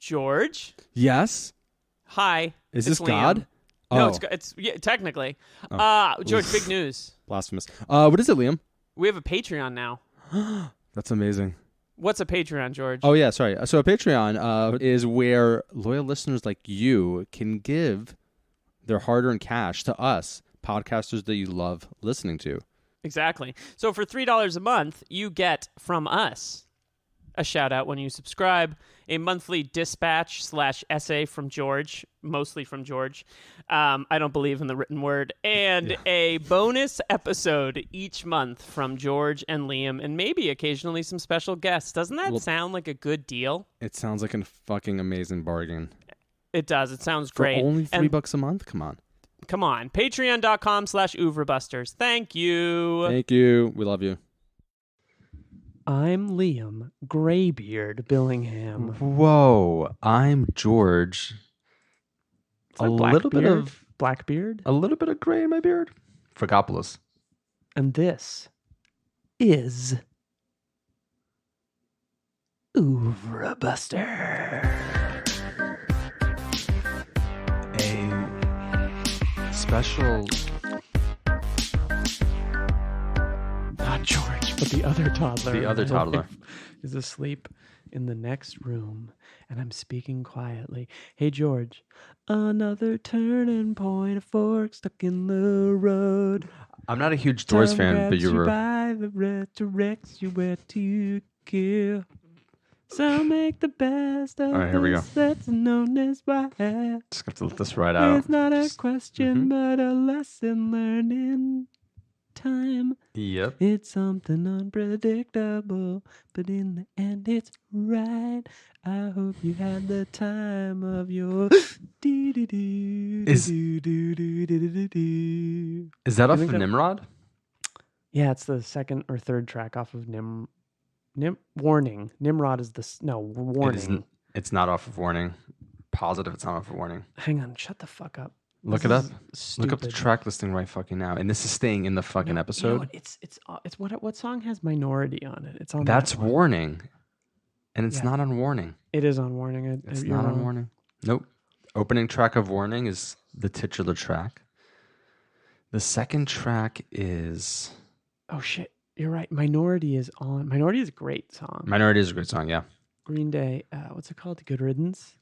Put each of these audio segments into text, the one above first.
George. Yes. Hi. Is this Liam. God? No, Oh. it's technically. Oh. George, big news. Blasphemous. What is it, Liam? We have a Patreon now. That's amazing. What's a Patreon, George? Oh, yeah, sorry. So a Patreon is where loyal listeners like you can give their hard-earned cash to us, podcasters that you love listening to. Exactly. So for $3 a month, you get from us a shout-out when you subscribe, a monthly dispatch/essay from George, mostly from George. I don't believe in the written word. And a bonus episode each month from George and Liam, and maybe occasionally some special guests. Doesn't that sound like a good deal? It sounds like a fucking amazing bargain. It does. It sounds For great. only $3 a month? Come on. Come on. Patreon.com/Oeuvre Busters. Thank you. Thank you. We love you. I'm Liam Graybeard Billingham. Whoa. I'm George. A little bit of Blackbeard. a little bit of gray in my beard. Fragopoulos. And this is Oeuvre Buster. A special. Not George, but the other toddler. The other toddler is asleep in the next room, and I'm speaking quietly. Hey, George, another turning point, a fork stuck in the road. I'm not a huge Doors fan, but you were. By the red directs you where to kill. So make the best of All right, here we go. that's known as why. Just have to let this right out. It's not a question, but a lesson learned in time. Yep. It's something unpredictable, but in the end it's right. I hope you had the time of your Is that off of Nimrod? Yeah, it's the second or third track off of Warning. Nimrod is Warning. It's not off of Warning. Positive it's not off of Warning. Hang on, shut the fuck up. Look it up. Look up the track listing right fucking now. And this is staying in the fucking episode. You know what? It's what song has Minority on it? It's on. That's that one. Warning. And it's not on Warning. It is on Warning. It's not on Warning. Nope. Opening track of Warning is the titular track. The second track is... Oh, shit. You're right. Minority is on. Minority is a great song. Minority is a great song, yeah. Green Day. What's it called? Good Riddance?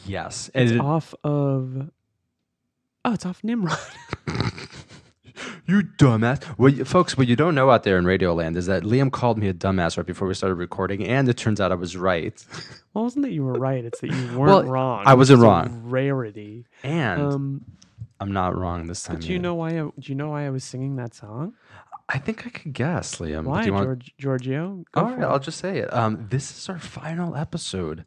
Yes. It's off of... Oh, it's off Nimrod. You dumbass. Folks, what you don't know out there in Radio Land is that Liam called me a dumbass right before we started recording, and it turns out I was right. Well, it wasn't that you were right. It's that you weren't wrong. I wasn't wrong. A rarity. And I'm not wrong this time. Do you know why I was singing that song? I think I could guess, Liam. Why, Giorgio? All right, I'll just say it. This is our final episode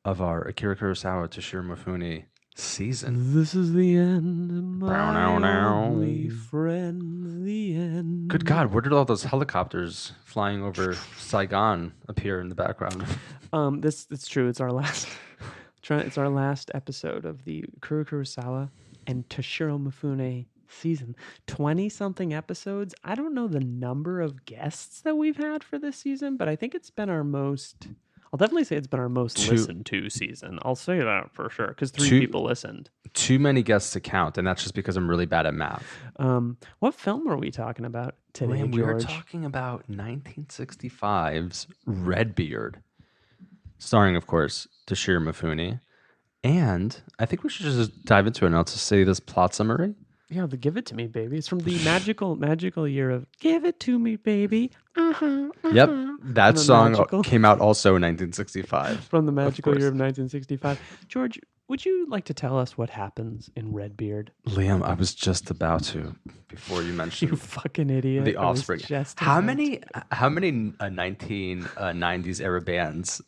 of our Akira Kurosawa Toshiro Mifune season. This is the end of my only friend, the end. Good God, where did all those helicopters flying over Saigon appear in the background? It's true. It's our last. It's our last episode of the Akira Kurosawa and Toshiro Mifune season. 20-something episodes. I don't know the number of guests that we've had for this season, but I think it's been our most... I'll definitely say it's been our most listened to season. I'll say that for sure, because three people listened. Too many guests to count, and that's just because I'm really bad at math. What film are we talking about today, George? We're talking about 1965's Redbeard, starring, of course, Toshiro Mifune. And I think we should just dive into it now to say this plot summary. Yeah, the Give It To Me, Baby. It's from the magical year of Give It To Me, Baby. Yep, that song came out also in 1965. From the magical year of 1965. George, would you like to tell us what happens in Redbeard? Liam, I was just about to, before you mentioned... You fucking idiot. The Offspring. How many 1990s era band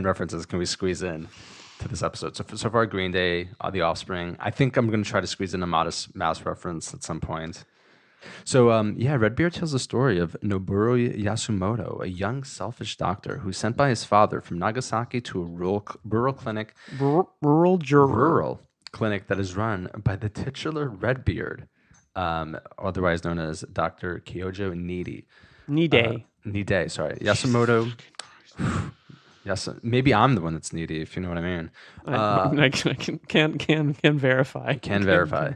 references can we squeeze in to this episode? So far, Green Day, The Offspring. I think I'm going to try to squeeze in a Modest Mouse reference at some point. So, Redbeard tells the story of Noboru Yasumoto, a young, selfish doctor who's sent by his father from Nagasaki to a rural clinic. Rural clinic that is run by the titular Redbeard, otherwise known as Dr. Kyojo Nide. Nide, sorry. Yasumoto... Yes, maybe I'm the one that's needy, if you know what I mean. I can verify. Can verify.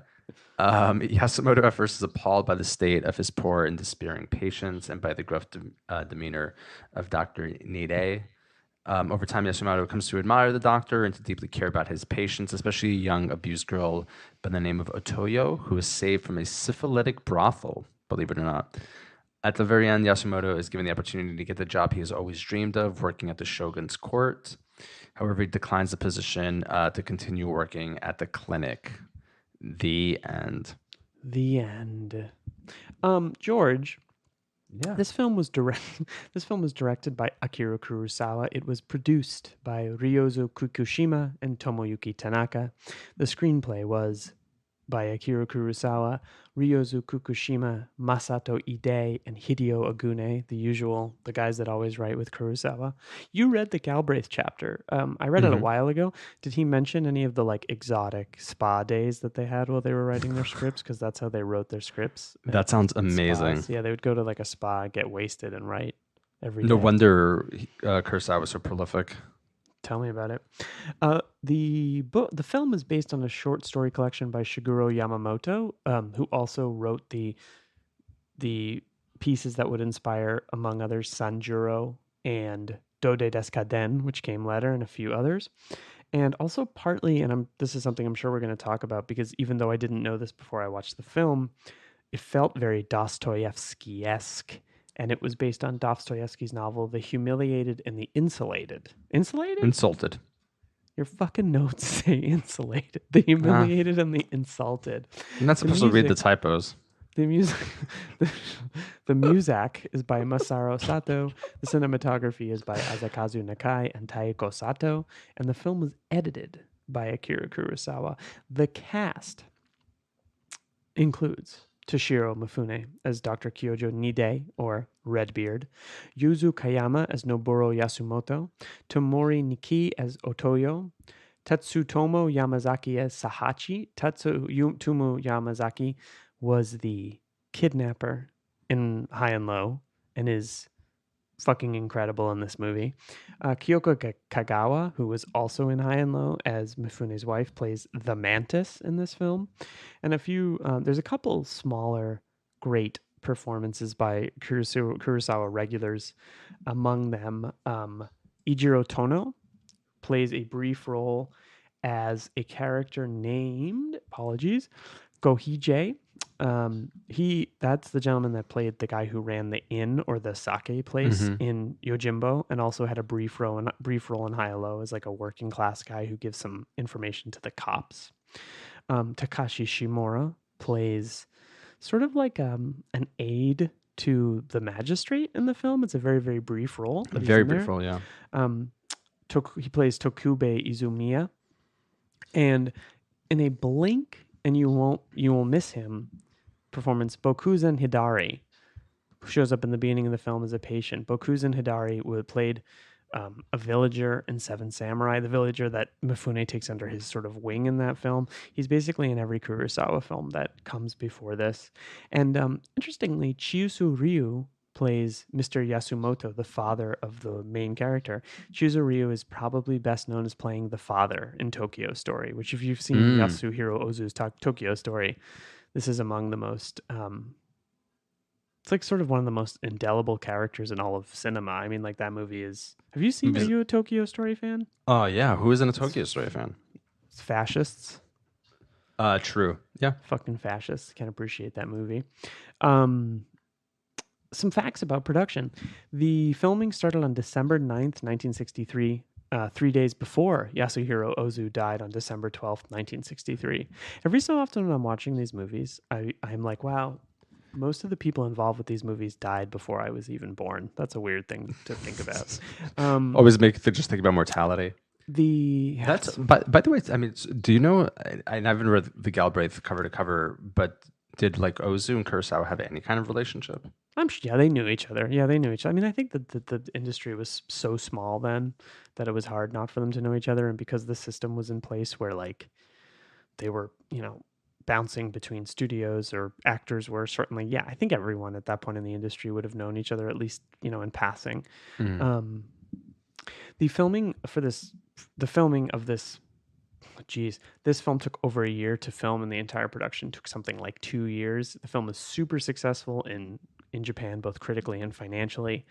Yasumoto at first is appalled by the state of his poor and despairing patients and by the gruff demeanor of Dr. Nide. Over time, Yasumoto comes to admire the doctor and to deeply care about his patients, especially a young abused girl by the name of Otoyo, who was saved from a syphilitic brothel, believe it or not. At the very end, Yasumoto is given the opportunity to get the job he has always dreamed of, working at the shogun's court. However, he declines the position to continue working at the clinic. The end. The end. George, Yeah. This film was directed by Akira Kurosawa. It was produced by Ryuzo Kikushima and Tomoyuki Tanaka. The screenplay was by Akira Kurosawa, Ryuzo Kikushima, Masato Ide, and Hideo Agune, the guys that always write with Kurosawa. You read the Galbraith chapter. I read it a while ago. Did he mention any of the like exotic spa days that they had while they were writing their scripts? Because that's how they wrote their scripts. That sounds amazing. Spas. Yeah, they would go to like a spa, get wasted, and write every day. No wonder Kurosawa was so prolific. Tell me about it. The film is based on a short story collection by Shigeru Yamamoto, who also wrote the pieces that would inspire, among others, Sanjuro and Dode Deskaden, which came later, and a few others. And also partly, and this is something I'm sure we're going to talk about, because even though I didn't know this before I watched the film, it felt very Dostoevsky-esque. And it was based on Dostoevsky's novel, The Humiliated and the Insulated. Insulated? Insulted. Your fucking notes say insulated. The humiliated and the insulted. You're not supposed to read the typos. The music, the music is by Masaru Sato. The cinematography is by Azakazu Nakai and Taiko Sato. And the film was edited by Akira Kurosawa. The cast includes Toshiro Mifune as Dr. Kyojo Nide, or Redbeard, Yūzō Kayama as Noboru Yasumoto, Tomori Niki as Otoyo, Tsutomu Yamazaki as Sahachi. Tsutomu Yamazaki was the kidnapper in High and Low and is fucking incredible in this movie. Kyōko Kagawa, who was also in High and Low as Mifune's wife, plays the Mantis in this film. And there's a couple smaller great performances by Kurosawa regulars. Among them, Ijiro Tono plays a brief role as a character named, Gohije. That's the gentleman that played the guy who ran the inn or the sake place in Yojimbo, and also had a brief role in High-Low as like a working class guy who gives some information to the cops. Takashi Shimura plays sort of like an aide to the magistrate in the film. It's a very, very brief role. A very brief role, yeah. He plays Tokube Izumiya, and in a blink and you will miss him performance, Bokuzen Hidari, who shows up in the beginning of the film as a patient. Bokuzen Hidari played a villager in Seven Samurai, the villager that Mifune takes under his sort of wing in that film. He's basically in every Kurosawa film that comes before this. And interestingly, Chiusu Ryu plays Mr. Yasumoto, the father of the main character. Chiusu Ryu is probably best known as playing the father in Tokyo Story, which if you've seen Yasuhiro Ozu's Tokyo Story, this is among the most... it's like sort of one of the most indelible characters in all of cinema. I mean, like that movie is... Have you seen... Are you a Tokyo Story fan? Oh, yeah. Who isn't a Tokyo Story fan? It's fascists. True. Yeah. Fucking fascists. Can't appreciate that movie. Some facts about production. The filming started on December 9th, 1963, 3 days before Yasuhiro Ozu died on December 12th, 1963. Every so often when I'm watching these movies, I'm like, wow, most of the people involved with these movies died before I was even born. That's a weird thing to think about. Always just think about mortality. That's by the way, I mean, do you know, I haven't read the Galbraith cover to cover, but did like Ozu and Kurosawa have any kind of relationship? Yeah, they knew each other. I mean, I think that the industry was so small then that it was hard not for them to know each other. And because the system was in place where like they were, bouncing between studios, or actors were certainly, I think everyone at that point in the industry would have known each other, at least, in passing. The filming of this, this film took over a year to film, and the entire production took something like 2 years. The film was super successful in Japan, both critically and financially.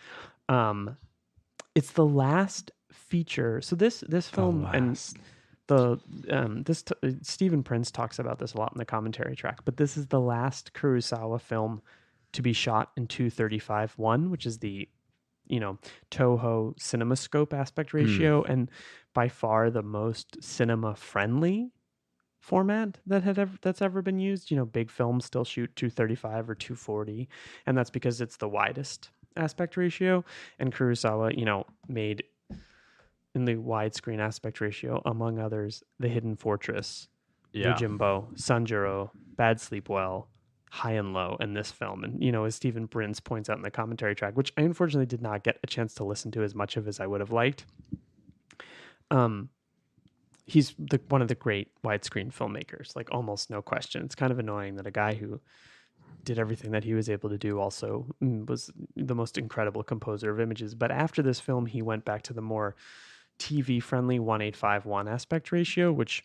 It's the last feature. So this film and Stephen Prince talks about this a lot in the commentary track, but this is the last Kurosawa film to be shot in 2:35:1, which is the Toho CinemaScope aspect ratio, and by far the most cinema friendly format that's ever been used. Big films still shoot 235 or 240, and that's because it's the widest aspect ratio. And Kurosawa, made in the widescreen aspect ratio, among others, The Hidden Fortress, Yojimbo, Sanjuro, Bad Sleep Well, High and Low, and this film. And, as Stephen Prince points out in the commentary track, which I unfortunately did not get a chance to listen to as much of as I would have liked. He's one of the great widescreen filmmakers, like almost no question. It's kind of annoying that a guy who did everything that he was able to do also was the most incredible composer of images. But after this film, he went back to the more TV-friendly 1:8:5:1 aspect ratio, which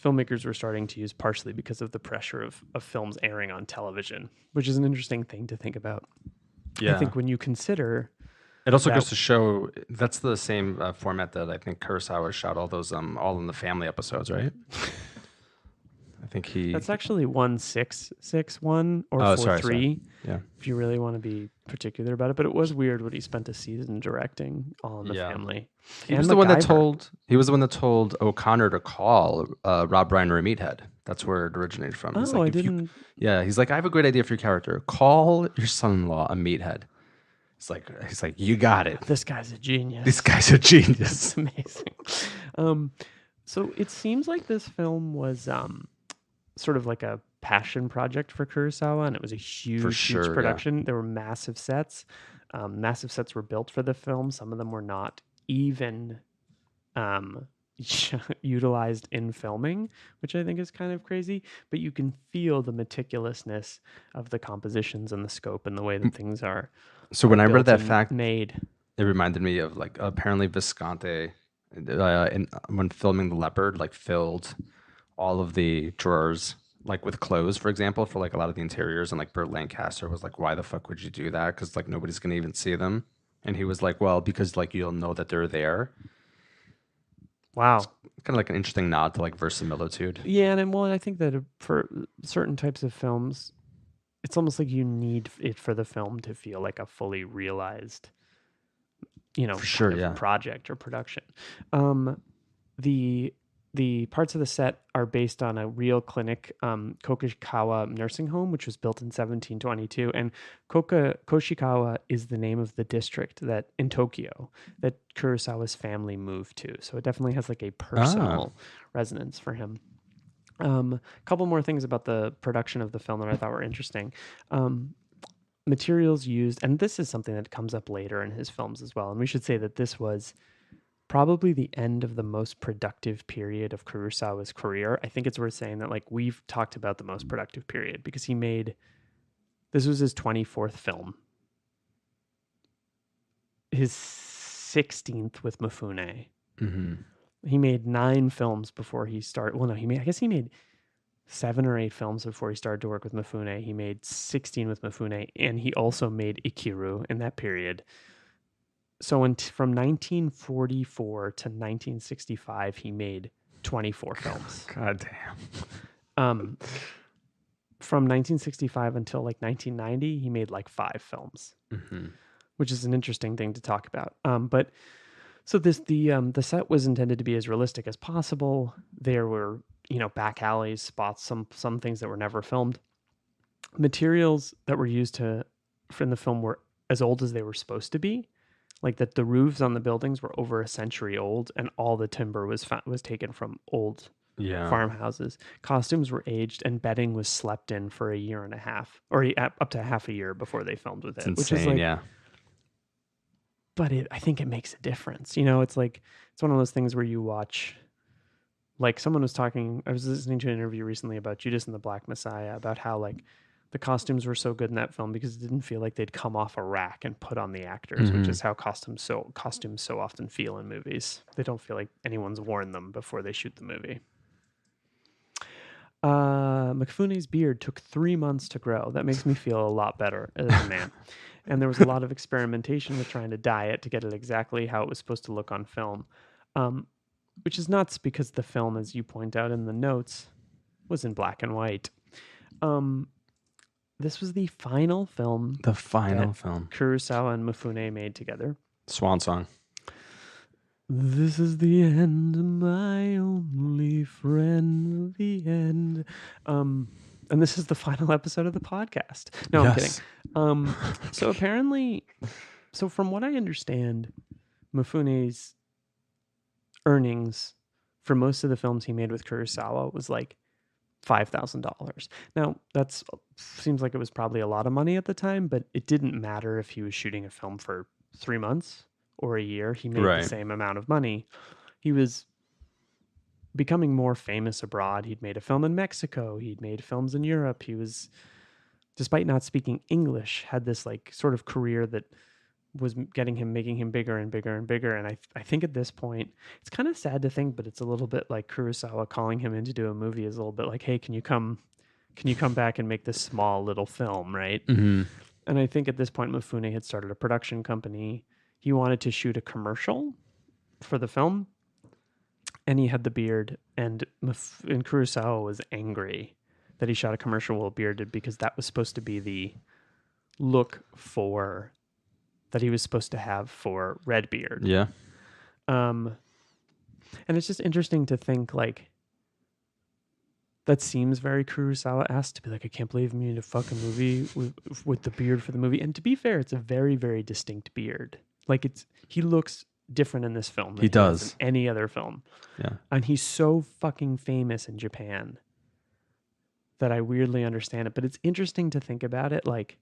filmmakers were starting to use partially because of the pressure of films airing on television, which is an interesting thing to think about. Yeah. I think when you consider... It also goes to show that's the same format that I think Kurosawa shot all those All in the Family episodes, right? I think That's actually 1:6:6:1 or 4:3. Sorry. Yeah. If you really want to be particular about it, but it was weird when he spent a season directing All in the Family. He was the one that told O'Connor to call Rob Reiner a meathead. That's where it originated from. He's I didn't. He's like, I have a great idea for your character. Call your son-in-law a meathead. He's like, you got it. This guy's a genius. This guy's a genius. It's amazing. So it seems like this film was sort of like a passion project for Kurosawa, and it was a huge production. There were massive sets. Massive sets were built for the film. Some of them were not even utilized in filming, which I think is kind of crazy. But you can feel the meticulousness of the compositions and the scope and the way that things are. So when I read that fact, it reminded me of like apparently Visconti, when filming The Leopard, like filled all of the drawers like with clothes, for example, for like a lot of the interiors, and like Burt Lancaster was like, why the fuck would you do that? Because like nobody's gonna even see them. And he was like, well, because like you'll know that they're there. Wow. It's kind of like an interesting nod to like verisimilitude. Yeah, and I think that for certain types of films, it's almost like you need it for the film to feel like a fully realized, project or production. The parts of the set are based on a real clinic, Koshikawa nursing home, which was built in 1722. And Koshikawa is the name of the district in Tokyo that Kurosawa's family moved to. So it definitely has like a personal resonance for him. A couple more things about the production of the film that I thought were interesting. Materials used, and this is something that comes up later in his films as well. And we should say that this was probably the end of the most productive period of Kurosawa's career. I think it's worth saying that like we've talked about the most productive period because this was his 24th film. His 16th with Mifune. Mm-hmm. He made 9 films before he started. Well, no, he made 7 or 8 films before he started to work with Mifune. He made 16 with Mifune, and he also made Ikiru in that period. So from 1944 to 1965, he made 24 films. God damn. From 1965 until like 1990, he made like 5 films, which is an interesting thing to talk about. But so the set was intended to be as realistic as possible. There were back alleys, spots, some things that were never filmed. Materials that were used in the film were as old as they were supposed to be. Like that the roofs on the buildings were over a century old, and all the timber was taken from old farmhouses. Costumes were aged, and bedding was slept in for a year and a half, or up to half a year before they filmed with it. It's which insane, is like, but I think it makes a difference. It's like it's one of those things where you watch. Like someone was talking, I was listening to an interview recently about Judas and the Black Messiah, about how like the costumes were so good in that film because it didn't feel like they'd come off a rack and put on the actors, which is how costumes so often feel in movies. They don't feel like anyone's worn them before they shoot the movie. Mifune's beard took 3 months to grow. That makes me feel a lot better as a man. And there was a lot of experimentation with trying to dye it to get it exactly how it was supposed to look on film, which is nuts because the film, as you point out in the notes, was in black and white. This was the final film. The final film. Kurosawa and Mifune made together. Swan song. This is the end, my only friend, the end. And this is the final episode of the podcast. No, yes. I'm kidding. So apparently, from what I understand, Mifune's earnings for most of the films he made with Kurosawa was like $5,000. Now, seems like it was probably a lot of money at the time, but it didn't matter if he was shooting a film for 3 months or a year. He made the same amount of money. He was becoming more famous abroad. He'd made a film in Mexico. He'd made films in Europe. He was, despite not speaking English, had this like sort of career that was making him bigger and bigger and bigger. And I think at this point, it's kind of sad to think, but it's a little bit like Kurosawa calling him in to do a movie is a little bit like, hey, can you come back and make this small little film, right? Mm-hmm. And I think at this point, Mifune had started a production company. He wanted to shoot a commercial for the film, and he had the beard, and Kurosawa was angry that he shot a commercial while bearded because that was supposed to be the look that he was supposed to have for Redbeard. Yeah. And it's just interesting to think, like, that seems very Kurosawa-esque to be like, I can't believe I'm in a fucking movie with the beard for the movie. And to be fair, it's a very, very distinct beard. Like, he looks different in this film than he does in any other film. Yeah. And he's so fucking famous in Japan that I weirdly understand it. But it's interesting to think about it, like,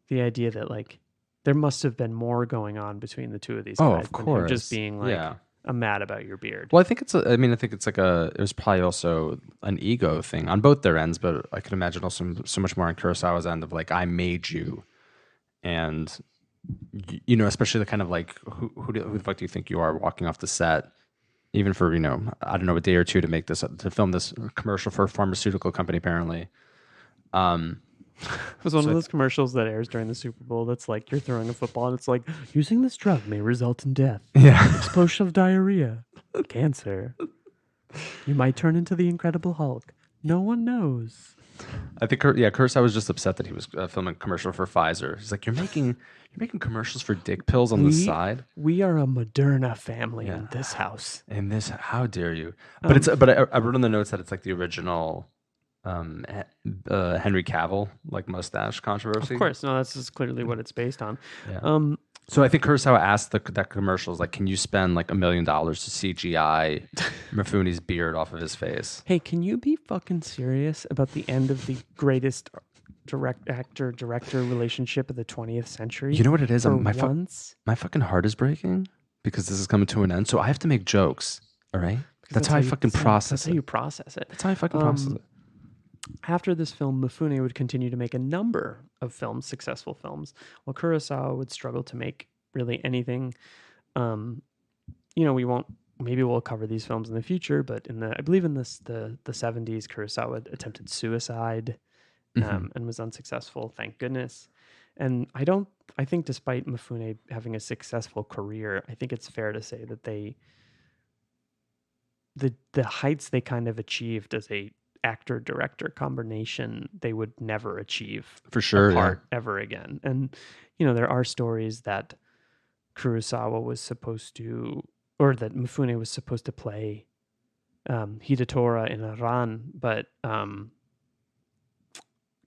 the idea that, like, there must have been more going on between the two of these guys. Of course. Than him just being like, I'm mad about your beard. Well, I think it's like it was probably also an ego thing on both their ends, but I could imagine also so much more on Kurosawa's end of like, I made you. And, you know, especially the kind of like, who the fuck do you think you are walking off the set, even for, you know, I don't know, a day or two to film this commercial for a pharmaceutical company, apparently. It was one of those commercials that airs during the Super Bowl that's like you're throwing a football and it's like, using this drug may result in death. Yeah. Explosion of diarrhea. Cancer. You might turn into the Incredible Hulk. No one knows. I think, Kurosawa was just upset that he was filming a commercial for Pfizer. He's like, you're making commercials for dick pills on the side. We are a Moderna family in this house. How dare you? But I wrote in the notes that it's like the original Henry Cavill like mustache controversy. Of course, no, that's just clearly what it's based on. Yeah. So I think Kurosawa asked that commercials like, can you spend like $1 million to CGI Mifune's beard off of his face? Hey, can you be fucking serious about the end of the greatest actor-director relationship of the 20th century? You know what it is? My fucking heart is breaking because this is coming to an end. So I have to make jokes. All right, that's how I fucking process it. That's how you process it. That's how I fucking process it. After this film, Mifune would continue to make a number of successful films, while Kurosawa would struggle to make really anything. You know, maybe we'll cover these films in the future, but I believe in the 70s, Kurosawa attempted suicide and was unsuccessful, thank goodness. And I think despite Mifune having a successful career, I think it's fair to say that the heights they kind of achieved as a actor-director combination they would never achieve for sure apart ever again. And you know, there are stories that Kurosawa was supposed to, or that Mifune was supposed to play Hidatora in Ran, but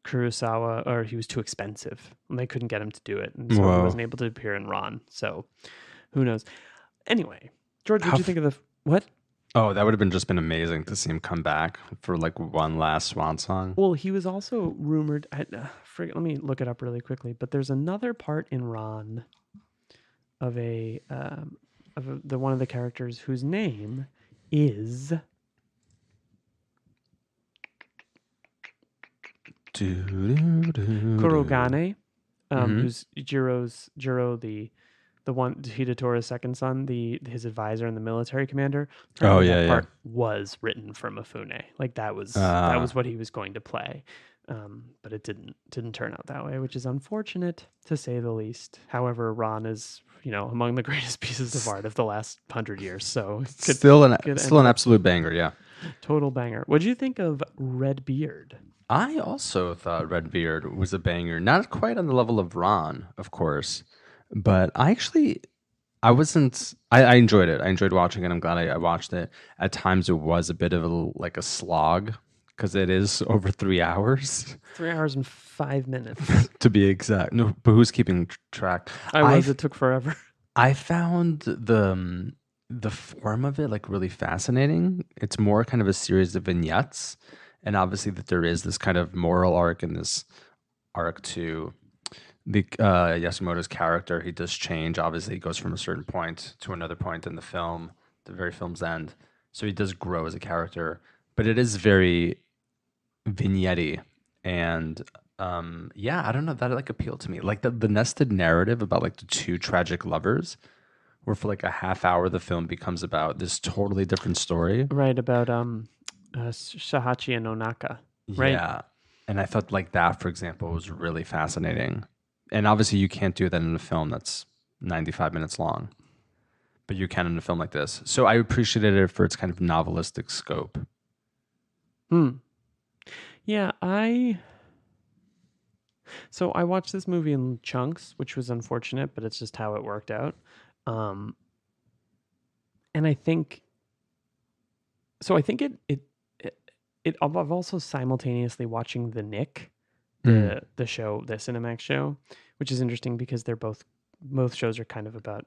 Kurosawa, or he was too expensive and they couldn't get him to do it, and so he wasn't able to appear in Ran. So who knows? Anyway, George, what did you think of what? Oh, that would have just been amazing to see him come back for like one last swan song. Well, he was also rumored. Let me look it up really quickly. But there's another part in Ran of one of the characters whose name is Kurogane, Mhm. who's Jiro, the one Hidetori's second son, his advisor and the military commander. Oh, Apparently, yeah, that yeah. part was written for Mifune. Like that was Uh, what he was going to play, but it didn't turn out that way, which is unfortunate to say the least. However, Ron is among the greatest pieces of art of the last 100 years. So still an end up absolute banger, yeah. total banger. What do you think of Red Beard? I also thought Redbeard was a banger. Not quite on the level of Ron, of course, but I wasn't. I enjoyed it. I enjoyed watching it. I'm glad I watched it. At times, it was a bit of like a slog because it is over 3 hours 3 hours and 5 minutes. to be exact. No, but who's keeping track? It took forever. I found the form of it like really fascinating. It's more kind of a series of vignettes, and obviously that there is this kind of moral arc and this arc to the Yasumoto's character. He does change. Obviously, he goes from a certain point to another point in the film, the very film's end. So he does grow as a character, but it is very vignette and yeah, I don't know, that like appealed to me. Like the nested narrative about like the two tragic lovers, where for like a half hour the film becomes about this totally different story. Right, about Shahachi and Onaka. Right. Yeah. And I thought like that, for example, was really fascinating. And obviously you can't do that in a film that's 95 minutes long, but you can in a film like this. So I appreciated it for its kind of novelistic scope. Yeah, I watched this movie in chunks, which was unfortunate, but it's just how it worked out. And I think I've also simultaneously watching The Nick, the show, the Cinemax show, which is interesting because both shows are kind of about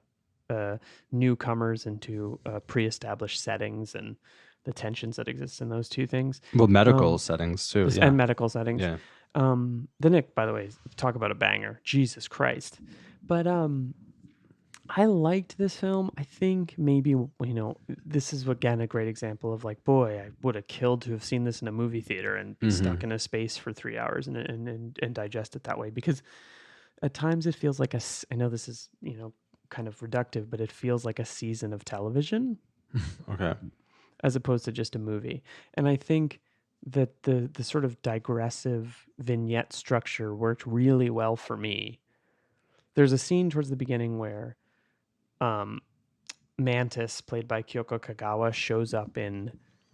newcomers into pre-established settings and the tensions that exist in those two things. Well, medical settings too. Yeah. And medical settings. Yeah. The Nick, by the way, talk about a banger. Jesus Christ. But I liked this film. I think maybe, this is again a great example of like, boy, I would have killed to have seen this in a movie theater and be stuck in a space for 3 hours and digest it that way. Because at times it feels like I know this is, kind of reductive, but it feels like a season of television. Okay. As opposed to just a movie. And I think that the sort of digressive vignette structure worked really well for me. There's a scene towards the beginning where Mantis, played by Kyōko Kagawa, shows up in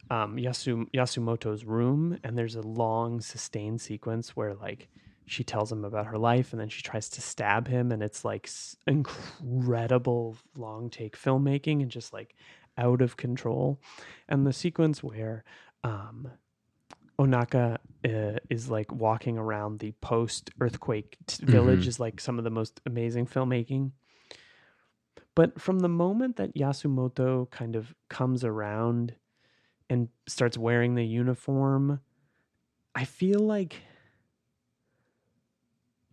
Yasumoto's room, and there's a long sustained sequence where like she tells him about her life and then she tries to stab him, and it's like incredible long take filmmaking and just like out of control. And the sequence where Onaka is like walking around the post-earthquake village is like some of the most amazing filmmaking. But from the moment that Yasumoto kind of comes around and starts wearing the uniform, I feel like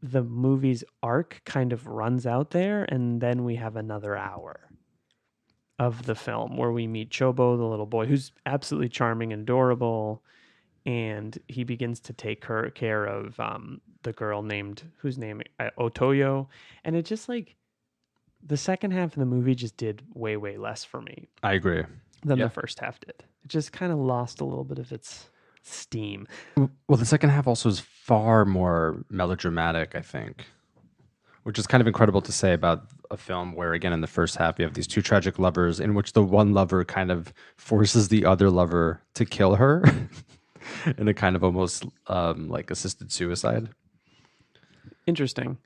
the movie's arc kind of runs out there, and then we have another hour of the film where we meet Chobo, the little boy, who's absolutely charming and adorable, and he begins to take care of the girl whose name Otoyo, and it just like the second half of the movie just did way less for me. I agree. Than the first half did. It just kind of lost a little bit of its steam. Well, the second half also is far more melodramatic, I think, which is kind of incredible to say about a film where, again, in the first half, you have these two tragic lovers in which the one lover kind of forces the other lover to kill her in a kind of almost like assisted suicide. Interesting.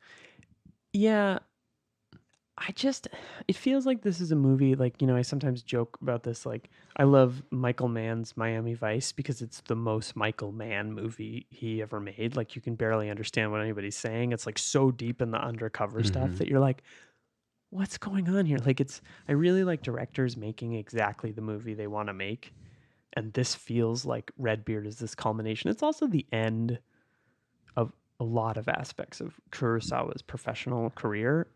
Yeah. It feels like this is a movie, like, I sometimes joke about this, like, I love Michael Mann's Miami Vice because it's the most Michael Mann movie he ever made. Like, you can barely understand what anybody's saying. It's, like, so deep in the undercover stuff that you're like, what's going on here? Like, I really like directors making exactly the movie they want to make, and this feels like Redbeard is this culmination. It's also the end of a lot of aspects of Kurosawa's professional career.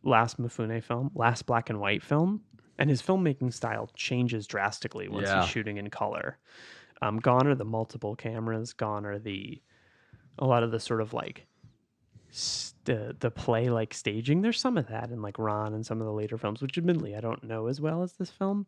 Last Mifune film, last black and white film, and his filmmaking style changes drastically once he's shooting in color. Gone are the multiple cameras. Gone are the a lot of the sort of like the play like staging. There's some of that in like Ron and some of the later films, which admittedly I don't know as well as this film,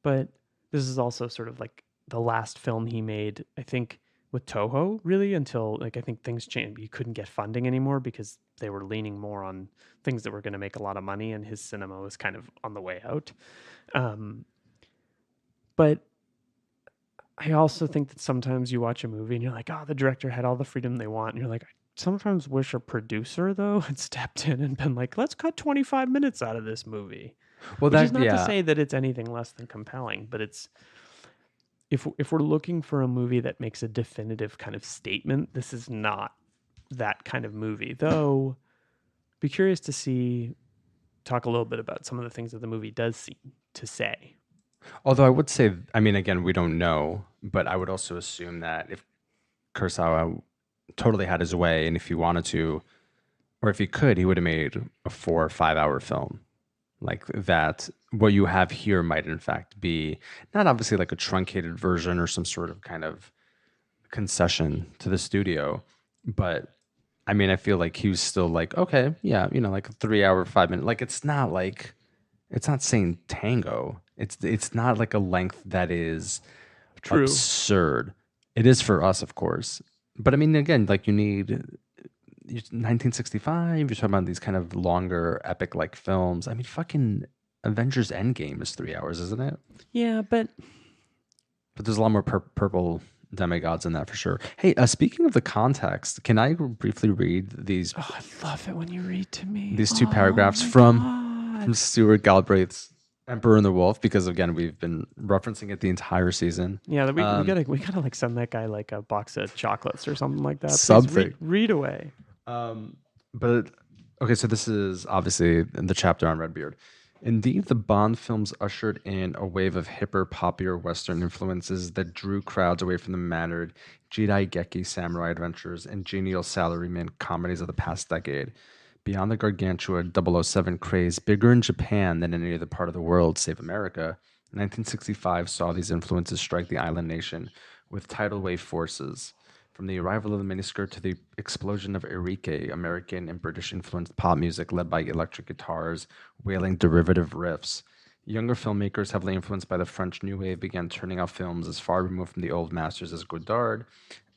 but this is also sort of like the last film he made, I think, with Toho, really, until like I think things changed. You couldn't get funding anymore because they were leaning more on things that were going to make a lot of money, and his cinema was kind of on the way out. But I also think that sometimes you watch a movie and you're like, oh, the director had all the freedom they want, and you're like, I sometimes wish a producer though had stepped in and been like, let's cut 25 minutes out of this movie. Well, Which is not to say that it's anything less than compelling, but it's if we're looking for a movie that makes a definitive kind of statement, this is not that kind of movie. Though, be curious to talk a little bit about some of the things that the movie does seem to say. Although I would say, I mean, again, we don't know, but I would also assume that if Kurosawa totally had his way, and if he wanted to, or if he could, he would have made a 4 or 5 hour film. Like that, what you have here might in fact be not obviously like a truncated version or some sort of kind of concession to the studio, but I mean, I feel like he was still like, okay, yeah, like a 3 hour, 5 minute, like it's not saying tango. It's not like a length that is True. Absurd. It is for us, of course, but I mean, again, like you need 1965, you're talking about these kind of longer epic like films. I mean, fucking Avengers Endgame is 3 hours, isn't it? Yeah, but there's a lot more purple demigods in that for sure. Hey, speaking of the context, can I briefly read these? Oh, I love it when you read to me. These two paragraphs from Stuart Galbraith's Emperor and the Wolf, because again, we've been referencing it the entire season. Yeah, we gotta like send that guy like a box of chocolates or something like that. Something. Read away. But okay, so this is obviously in the chapter on Redbeard. Indeed, the Bond films ushered in a wave of hipper, poppier Western influences that drew crowds away from the mannered Jidaigeki samurai adventures and genial salaryman comedies of the past decade. Beyond the gargantua 007 craze, bigger in Japan than in any other part of the world, save America, 1965 saw these influences strike the island nation with tidal wave forces. From the arrival of the miniskirt to the explosion of Erike, American and British-influenced pop music led by electric guitars, wailing derivative riffs, younger filmmakers heavily influenced by the French New Wave began turning out films as far removed from the old masters as Godard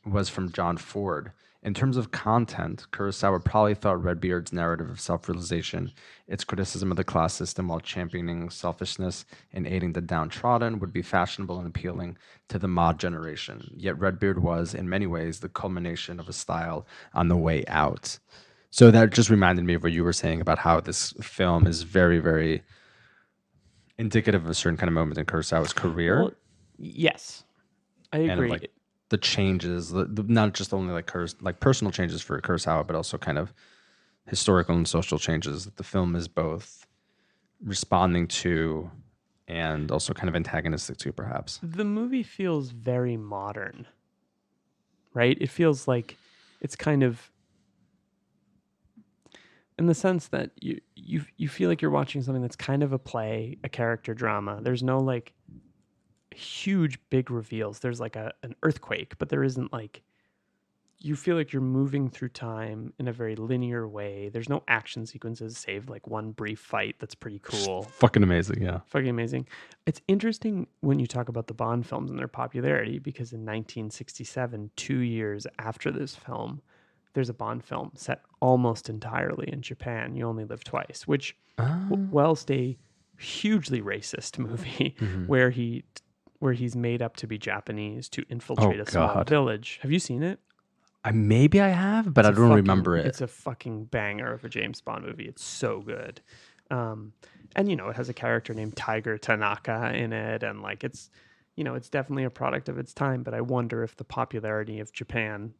was from John Ford. In terms of content, Kurosawa probably thought Redbeard's narrative of self-realization, its criticism of the class system while championing selfishness and aiding the downtrodden, would be fashionable and appealing to the mod generation. Yet Redbeard was, in many ways, the culmination of a style on the way out. So that just reminded me of what you were saying about how this film is very, very indicative of a certain kind of moment in Kurosawa's career. Well, yes, I agree. And the changes, not just only like personal changes for Kurosawa, but also kind of historical and social changes that the film is both responding to and also kind of antagonistic to, perhaps. The movie feels very modern, right? It feels like it's kind of, in the sense that you feel like you're watching something that's kind of a play, a character drama. There's no like huge big reveals. There's like an earthquake, but there isn't like, you feel like you're moving through time in a very linear way. There's no action sequences save like one brief fight that's pretty cool. Fucking amazing, yeah. Fucking amazing. It's interesting when you talk about the Bond films and their popularity, because in 1967, 2 years after this film, there's a Bond film set almost entirely in Japan, You Only Live Twice, which whilst a hugely racist movie where he's made up to be Japanese to infiltrate a small village. Have you seen it? Maybe I have, but I don't remember it. It's a fucking banger of a James Bond movie. It's so good. And, it has a character named Tiger Tanaka in it. And, like, it's definitely a product of its time. But I wonder if the popularity of Japan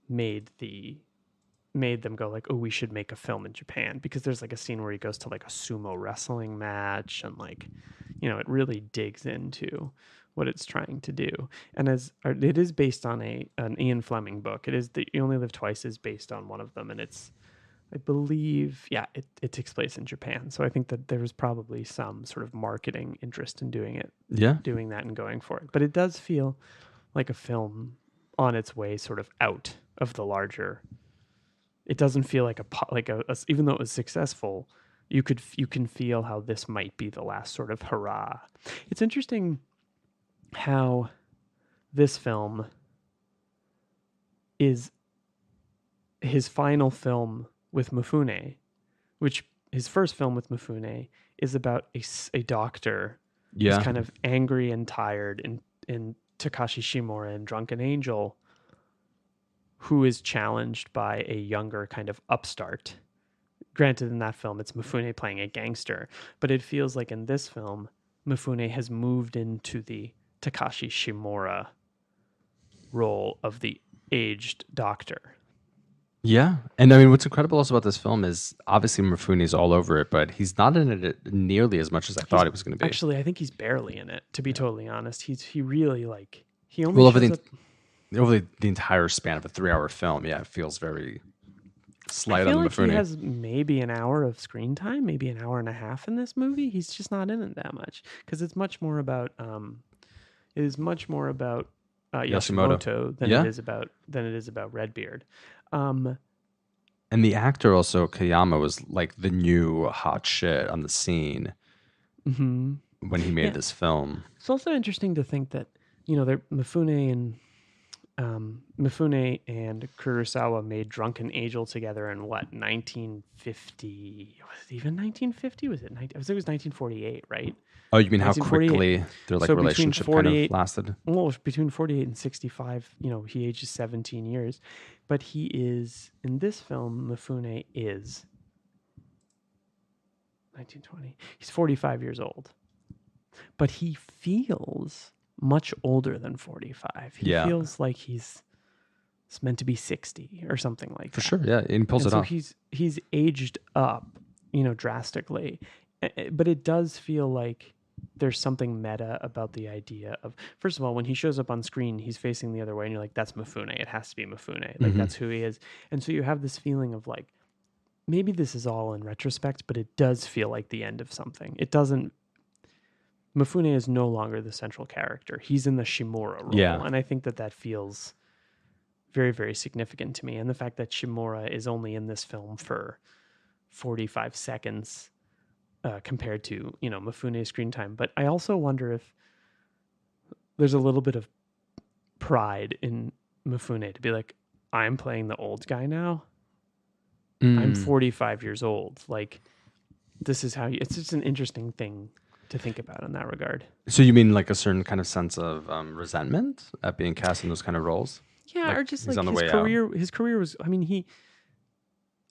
made them go like, oh, we should make a film in Japan, because there's like a scene where he goes to like a sumo wrestling match, and like, it really digs into what it's trying to do. And it is based on an Ian Fleming book. It is You Only Live Twice is based on one of them, and I believe, it takes place in Japan. So I think that there was probably some sort of marketing interest in doing that and going for it. But it does feel like a film on its way sort of out of the larger. It doesn't feel like even though it was successful, you can feel how this might be the last sort of hurrah. It's interesting how this film is his final film with Mifune, which his first film with Mifune is about a doctor who's kind of angry and tired in Takashi Shimura and Drunken Angel, who is challenged by a younger kind of upstart. Granted, in that film, it's Mifune playing a gangster, but it feels like in this film, Mifune has moved into the Takashi Shimura role of the aged doctor. Yeah. And I mean, what's incredible also about this film is obviously Mifune's all over it, but he's not in it nearly as much as I thought he was going to be. Actually, I think he's barely in it, to be totally honest. He really like, he only over the entire span of a 3-hour film, it feels very slight on like Mifune. He has maybe an hour of screen time, maybe an hour and a half in this movie. He's just not in it that much because it's much more about Yasumoto than it is about Redbeard. And the actor also, Kayama, was like the new hot shit on the scene when he made this film. It's also interesting to think that, Mifune and Kurosawa made Drunken Angel together in 1950? Was it even 1950? Was it? I think it was 1948, right? Oh, you mean how quickly their relationship kind of lasted? Well, between 48 and 65, he ages 17 years. But he is, in this film, Mifune is 1920. He's 45 years old. But he feels much older than 45. He feels like he's meant to be 60 or something like that. For sure, yeah. And he pulls it off. So he's aged up, drastically. But it does feel like there's something meta about the idea of, first of all, when he shows up on screen, he's facing the other way and you're like, that's Mifune. It has to be Mifune. Like, that's who he is. And so you have this feeling of like, maybe this is all in retrospect, but it does feel like the end of something. It doesn't. Mifune is no longer the central character. He's in the Shimura role. Yeah. And I think that feels very, very significant to me. And the fact that Shimura is only in this film for 45 seconds compared to, Mifune's screen time. But I also wonder if there's a little bit of pride in Mifune to be like, I'm playing the old guy now. I'm 45 years old. Like, this is how it's just an interesting thing to think about in that regard. So you mean like a certain kind of sense of resentment at being cast in those kind of roles? Yeah, like, or just like his career was, I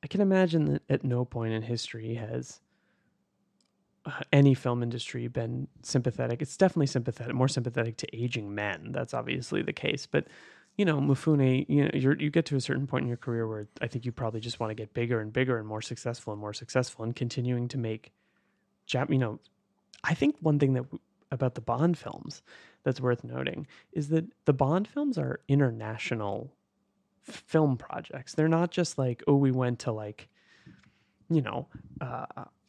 can imagine that at no point in history has any film industry been sympathetic. It's definitely more sympathetic to aging men. That's obviously the case. But, Mifune, you get to a certain point in your career where I think you probably just want to get bigger and bigger and more successful and continuing to make, I think one thing about the Bond films that's worth noting is that the Bond films are international film projects. They're not just like, oh, we went to like,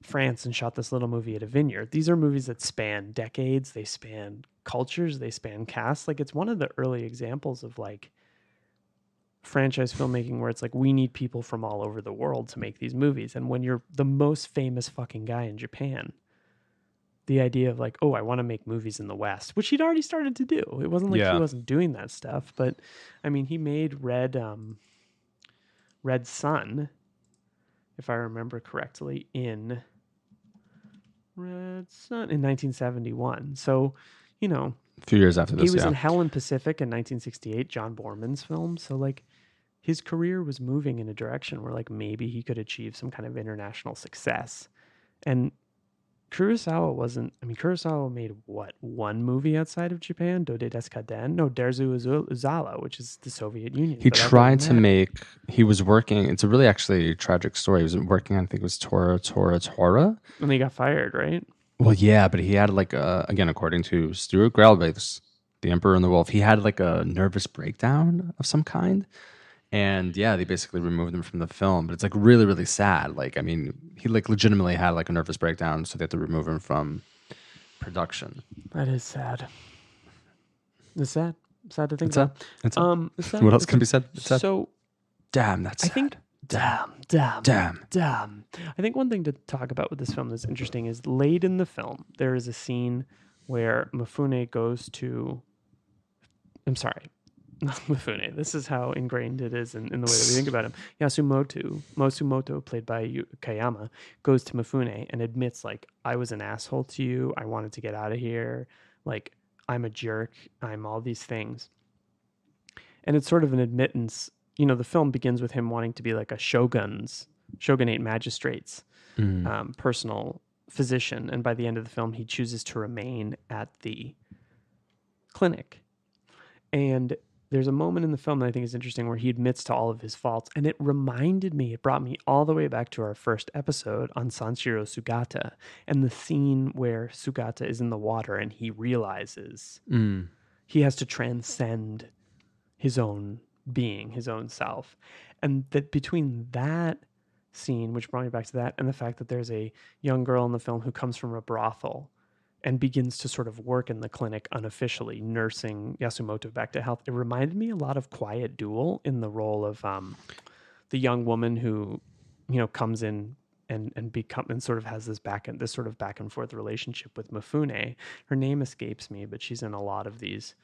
France and shot this little movie at a vineyard. These are movies that span decades. They span cultures. They span casts. Like, it's one of the early examples of like franchise filmmaking where it's like, we need people from all over the world to make these movies. And when you're the most famous fucking guy in Japan, the idea of like, oh, I want to make movies in the West, which he'd already started to do. It wasn't like he wasn't doing that stuff, but he made Red Sun, if I remember correctly, in 1971. So, a few years after this, he was in Hell and Pacific in 1968, John Borman's film. So like, his career was moving in a direction where like maybe he could achieve some kind of international success. And Kurosawa made one movie outside of Japan, Dode Deskaden? No, Derzu Uzala, which is the Soviet Union. He was working, it's a really actually tragic story. He was working on, I think it was Tora. And he got fired, right? Well, yeah, but he had like again, according to Stuart Gralbach, The Emperor and the Wolf, he had like a nervous breakdown of some kind. And yeah, they basically removed him from the film, but it's like really, really sad. Like, he like legitimately had like a nervous breakdown, so they had to remove him from production. That is sad. It's sad. Sad to think about. It's sad. What else can be said? It's sad. So Damn, that's sad. I think damn. I think one thing to talk about with this film that's interesting is late in the film, there is a scene where Mifune goes to... I'm sorry. Not Mifune. This is how ingrained it is in the way that we think about him. Matsumoto, played by Kayama, goes to Mifune and admits, like, I was an asshole to you. I wanted to get out of here. Like, I'm a jerk. I'm all these things. And it's sort of an admittance. You know, the film begins with him wanting to be like a shogunate magistrate's personal physician. And by the end of the film, he chooses to remain at the clinic. And there's a moment in the film that I think is interesting where he admits to all of his faults. And it brought me all the way back to our first episode on Sanshiro Sugata and the scene where Sugata is in the water and he realizes he has to transcend his own being, his own self. And that between that scene, which brought me back to that, and the fact that there's a young girl in the film who comes from a brothel and begins to sort of work in the clinic unofficially, nursing Yasumoto back to health. It reminded me a lot of Quiet Duel in the role of the young woman who, you know, comes in and sort of has this back and forth relationship with Mifune. Her name escapes me, but she's in a lot of these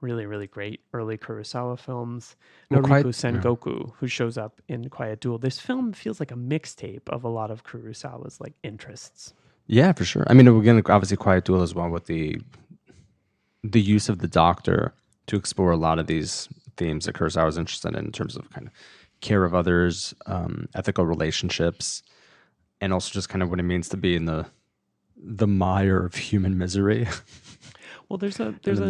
really, really great early Kurosawa films. Noriko Sengoku, who shows up in Quiet Duel. This film feels like a mixtape of a lot of Kurosawa's like interests. Yeah, for sure. I mean, we're going to obviously Quiet Duel as well with the use of the doctor to explore a lot of these themes that Kurosawa was interested in terms of kind of care of others, ethical relationships, and also just kind of what it means to be in the mire of human misery. Well, there's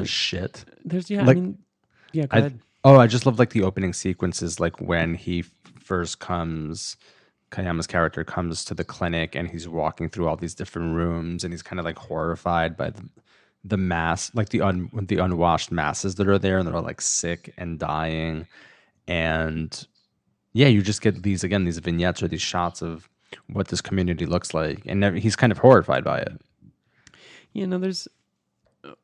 shit. Go ahead. I just love like the opening sequences, like when he first comes, Kayama's character comes to the clinic and he's walking through all these different rooms and he's kind of like horrified by the mass, like the unwashed masses that are there, and they're all like sick and dying. And yeah, you just get these vignettes or these shots of what this community looks like, and he's kind of horrified by it. You know,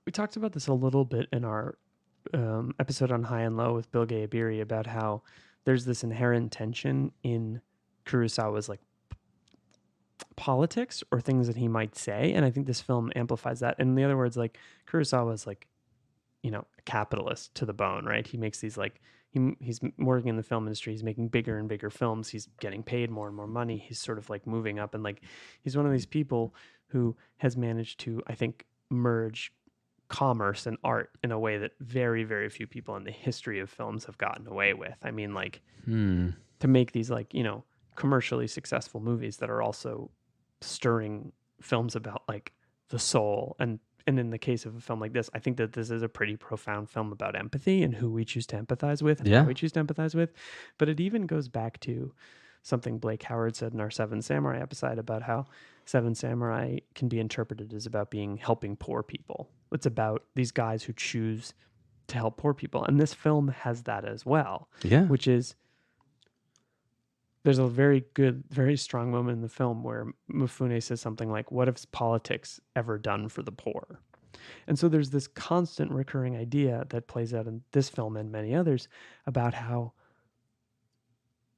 we talked about this a little bit in our episode on High and Low with Bill Gay-Abiri about how there's this inherent tension in Kurosawa's like politics or things that he might say, and I think this film amplifies that. And in other words, like Kurosawa is like, you know, a capitalist to the bone, right? He makes these like he's working in the film industry. He's making bigger and bigger films. He's getting paid more and more money. He's sort of like moving up, and like he's one of these people who has managed to, I think, merge commerce and art in a way that very, very few people in the history of films have gotten away with. I mean, like to make these like, you know, commercially successful movies that are also stirring films about like the soul. And in the case of a film like this, I think that this is a pretty profound film about empathy and who we choose to empathize with and how we choose to empathize with. But it even goes back to something Blake Howard said in our Seven Samurai episode about how Seven Samurai can be interpreted as about helping poor people. It's about these guys who choose to help poor people. And this film has that as well. Yeah. Which is, there's a very good, very strong moment in the film where Mifune says something like, what has politics ever done for the poor? And so there's this constant recurring idea that plays out in this film and many others about how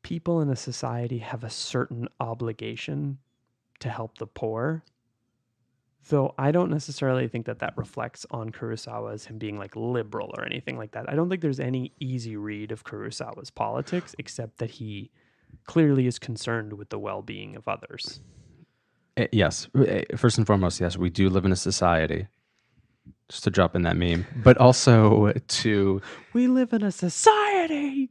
people in a society have a certain obligation to help the poor. Though I don't necessarily think that reflects on Kurosawa as him being like liberal or anything like that. I don't think there's any easy read of Kurosawa's politics except that he clearly is concerned with the well-being of others. Yes. First and foremost, yes, we do live in a society. Just to drop in that meme. But also we live in a society!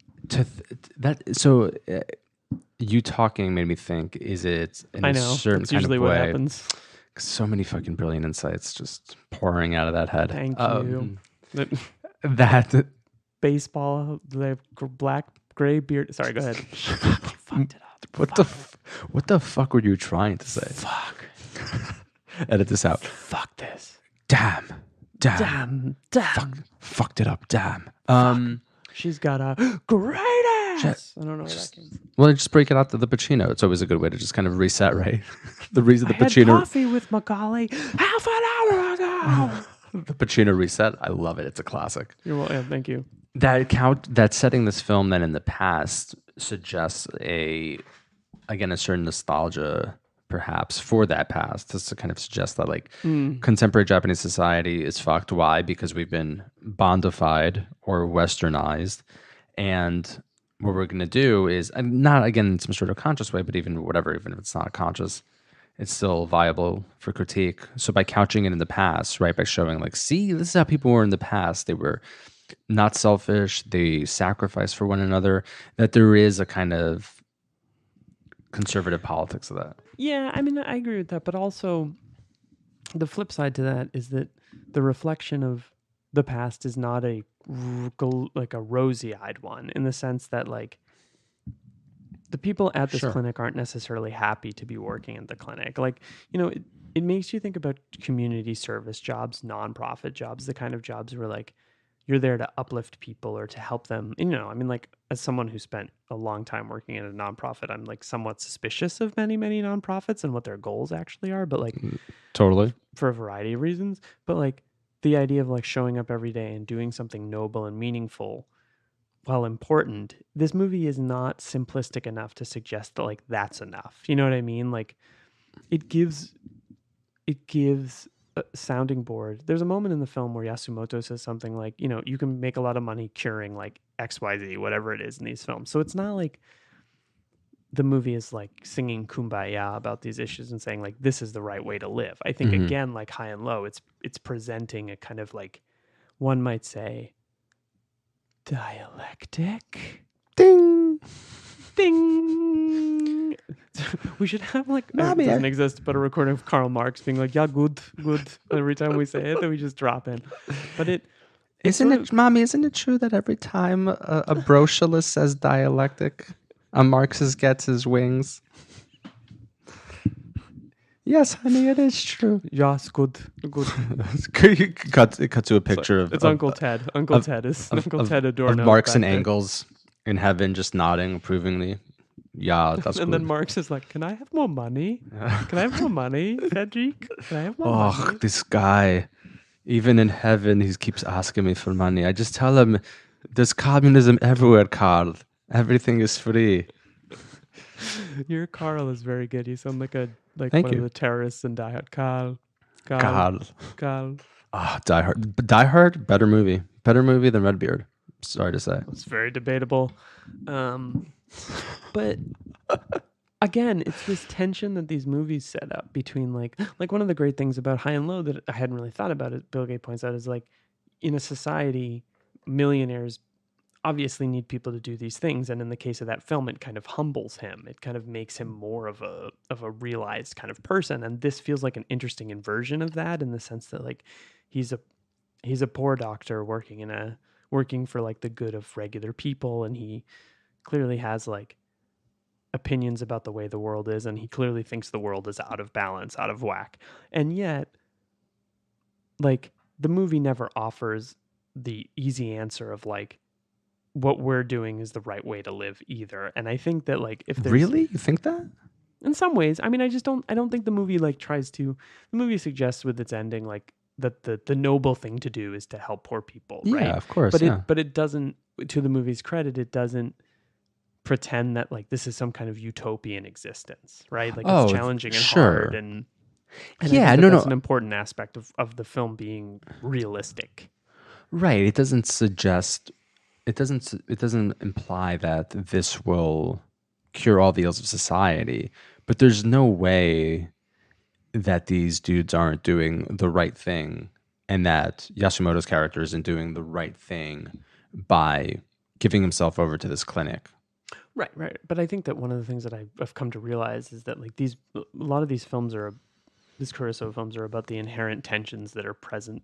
You talking made me think, is it in a certain kind of way? What happens. So many fucking brilliant insights just pouring out of that head. Thank you. That baseball, the black gray beard. Sorry, go ahead. Fucked it up. What the fuck were you trying to say? Fuck. Edit this out. Fuck this. Damn. Fucked it up. Damn. She's got a great ass. I don't know where that came from. Well, just break it out to the Pacino. It's always a good way to just kind of reset, right? The reason the I Pacino had coffee with Macaulay half an hour ago. The Pacino reset. I love it. It's a classic. You're well, yeah, thank you. That setting this film then in the past suggests again a certain nostalgia perhaps for that past, just to kind of suggest that like contemporary Japanese society is fucked. Why? Because we've been bondified or westernized, and what we're going to do is, and not again in some sort of conscious way, but even if it's not conscious, it's still viable for critique. So by couching it in the past, right, by showing like, see, this is how people were in the past. They were not selfish. They sacrificed for one another. That there is a kind of conservative politics of that. Yeah, I mean, I agree with that, but also the flip side to that is that the reflection of the past is not like a rosy-eyed one, in the sense that like the people at this clinic aren't necessarily happy to be working at the clinic. Like, you know, it makes you think about community service jobs, nonprofit jobs, the kind of jobs where like you're there to uplift people or to help them. And, you know, I mean, like as someone who spent a long time working at a nonprofit, I'm like somewhat suspicious of many, many nonprofits and what their goals actually are. But like, totally, for a variety of reasons. But like the idea of like showing up every day and doing something noble and meaningful, while important, this movie is not simplistic enough to suggest that like that's enough. You know what I mean? Like it gives a sounding board. There's a moment in the film where Yasumoto says something like, you know, you can make a lot of money curing like XYZ, whatever it is in these films. So it's not like the movie is like singing kumbaya about these issues and saying like this is the right way to live. I think again, like High and Low, it's presenting a kind of like, one might say, dialectic. Ding, Ding. We should have like, it doesn't exist, but a recording of Karl Marx being like, yeah, good every time we say it, that we just drop in. But Mommy, isn't it true that every time a brocialist says dialectic, a Marxist gets his wings? Yes, honey, it is true. Yes, good. It cuts to a picture of Uncle Ted. Uncle Ted Adorno. Of Marx and Engels in heaven just nodding approvingly. Yeah, that's and good. then Marx is like, can I have more money? Can I have more money, Cedric? Can I have more money? Oh, this guy. Even in heaven, he keeps asking me for money. I just tell him, there's communism everywhere, Carl. Everything is free. Your Carl is very good. You sound like Thank one you. of the terrorists in Die Hard. Carl. Ah, Die Hard. Die Hard, better movie. Better movie than Redbeard. Sorry to say. It's very debatable. But again, it's this tension that these movies set up between like one of the great things about High and Low that I hadn't really thought about, it, Bill Gates points out, is like in a society, millionaires obviously need people to do these things, and in the case of that film, it kind of humbles him. It kind of makes him more of a realized kind of person, and this feels like an interesting inversion of that, in the sense that like he's a poor doctor working for like the good of regular people, and he clearly has like opinions about the way the world is, and he clearly thinks the world is out of balance, out of whack, and yet like the movie never offers the easy answer of like, what we're doing is the right way to live either. And I think that like, if there's Really? You think that? in some ways, I mean, I don't think the movie like the movie suggests with its ending like that the noble thing to do is to help poor people, right? Yeah, of course. But it doesn't, to the movie's credit, it doesn't pretend that like this is some kind of utopian existence, right? Like it's challenging and hard, and yeah, I think that's an important aspect of the film being realistic. Right. It doesn't suggest. It doesn't imply that this will cure all the ills of society, but there's no way that these dudes aren't doing the right thing, and that Yasumoto's character isn't doing the right thing by giving himself over to this clinic. Right. But I think that one of the things that I've come to realize is that like a lot of these Kurosawa films are about the inherent tensions that are present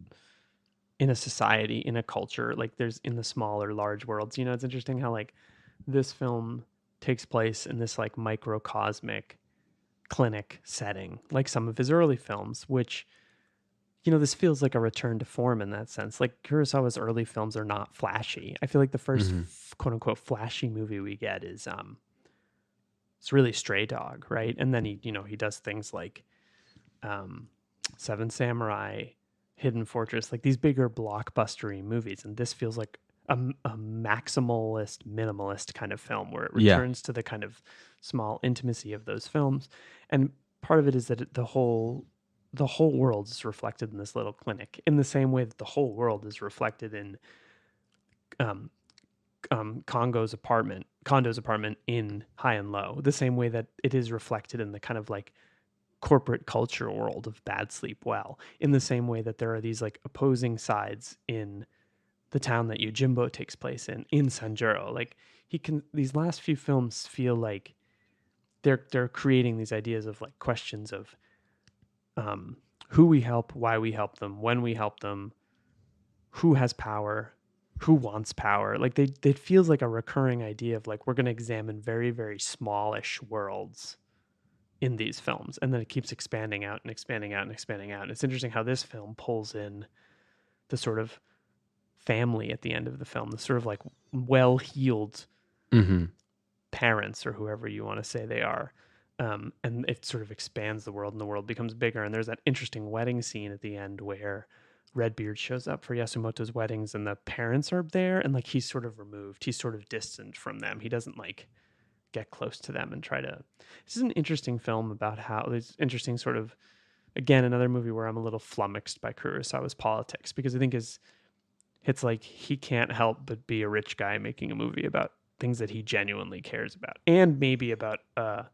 in a society, in a culture, like there's in the small or large worlds. You know, it's interesting how like this film takes place in this like microcosmic clinic setting, like some of his early films, which, you know, this feels like a return to form in that sense. Like Kurosawa's early films are not flashy. I feel like the first quote unquote flashy movie we get is it's really Stray Dog, right? And then he does things like Seven Samurai, Hidden Fortress, like these bigger blockbustery movies, and this feels like a maximalist, minimalist kind of film where it returns to the kind of small intimacy of those films. And part of it is that the whole world is reflected in this little clinic, in the same way that the whole world is reflected in Kondo's apartment in High and Low, the same way that it is reflected in the kind of like corporate culture world of Bad Sleep Well, in the same way that there are these like opposing sides in the town that Yojimbo takes place in Sanjuro. Like these last few films feel like they're creating these ideas of like questions of who we help, why we help them, when we help them, who has power, who wants power. Like it feels like a recurring idea of like we're going to examine very, very smallish worlds in these films, and then it keeps expanding out and expanding out and expanding out. And it's interesting how this film pulls in the sort of family at the end of the film, the sort of like well-heeled parents or whoever you want to say they are. And it sort of expands the world and the world becomes bigger. And there's that interesting wedding scene at the end where Redbeard shows up for Yasumoto's weddings and the parents are there, and like he's sort of removed. He's sort of distant from them. He doesn't like get close to them and try to... This is an interesting film about how there's interesting sort of, again, another movie where I'm a little flummoxed by Kurosawa's politics, because I think it's like he can't help but be a rich guy making a movie about things that he genuinely cares about, and maybe about a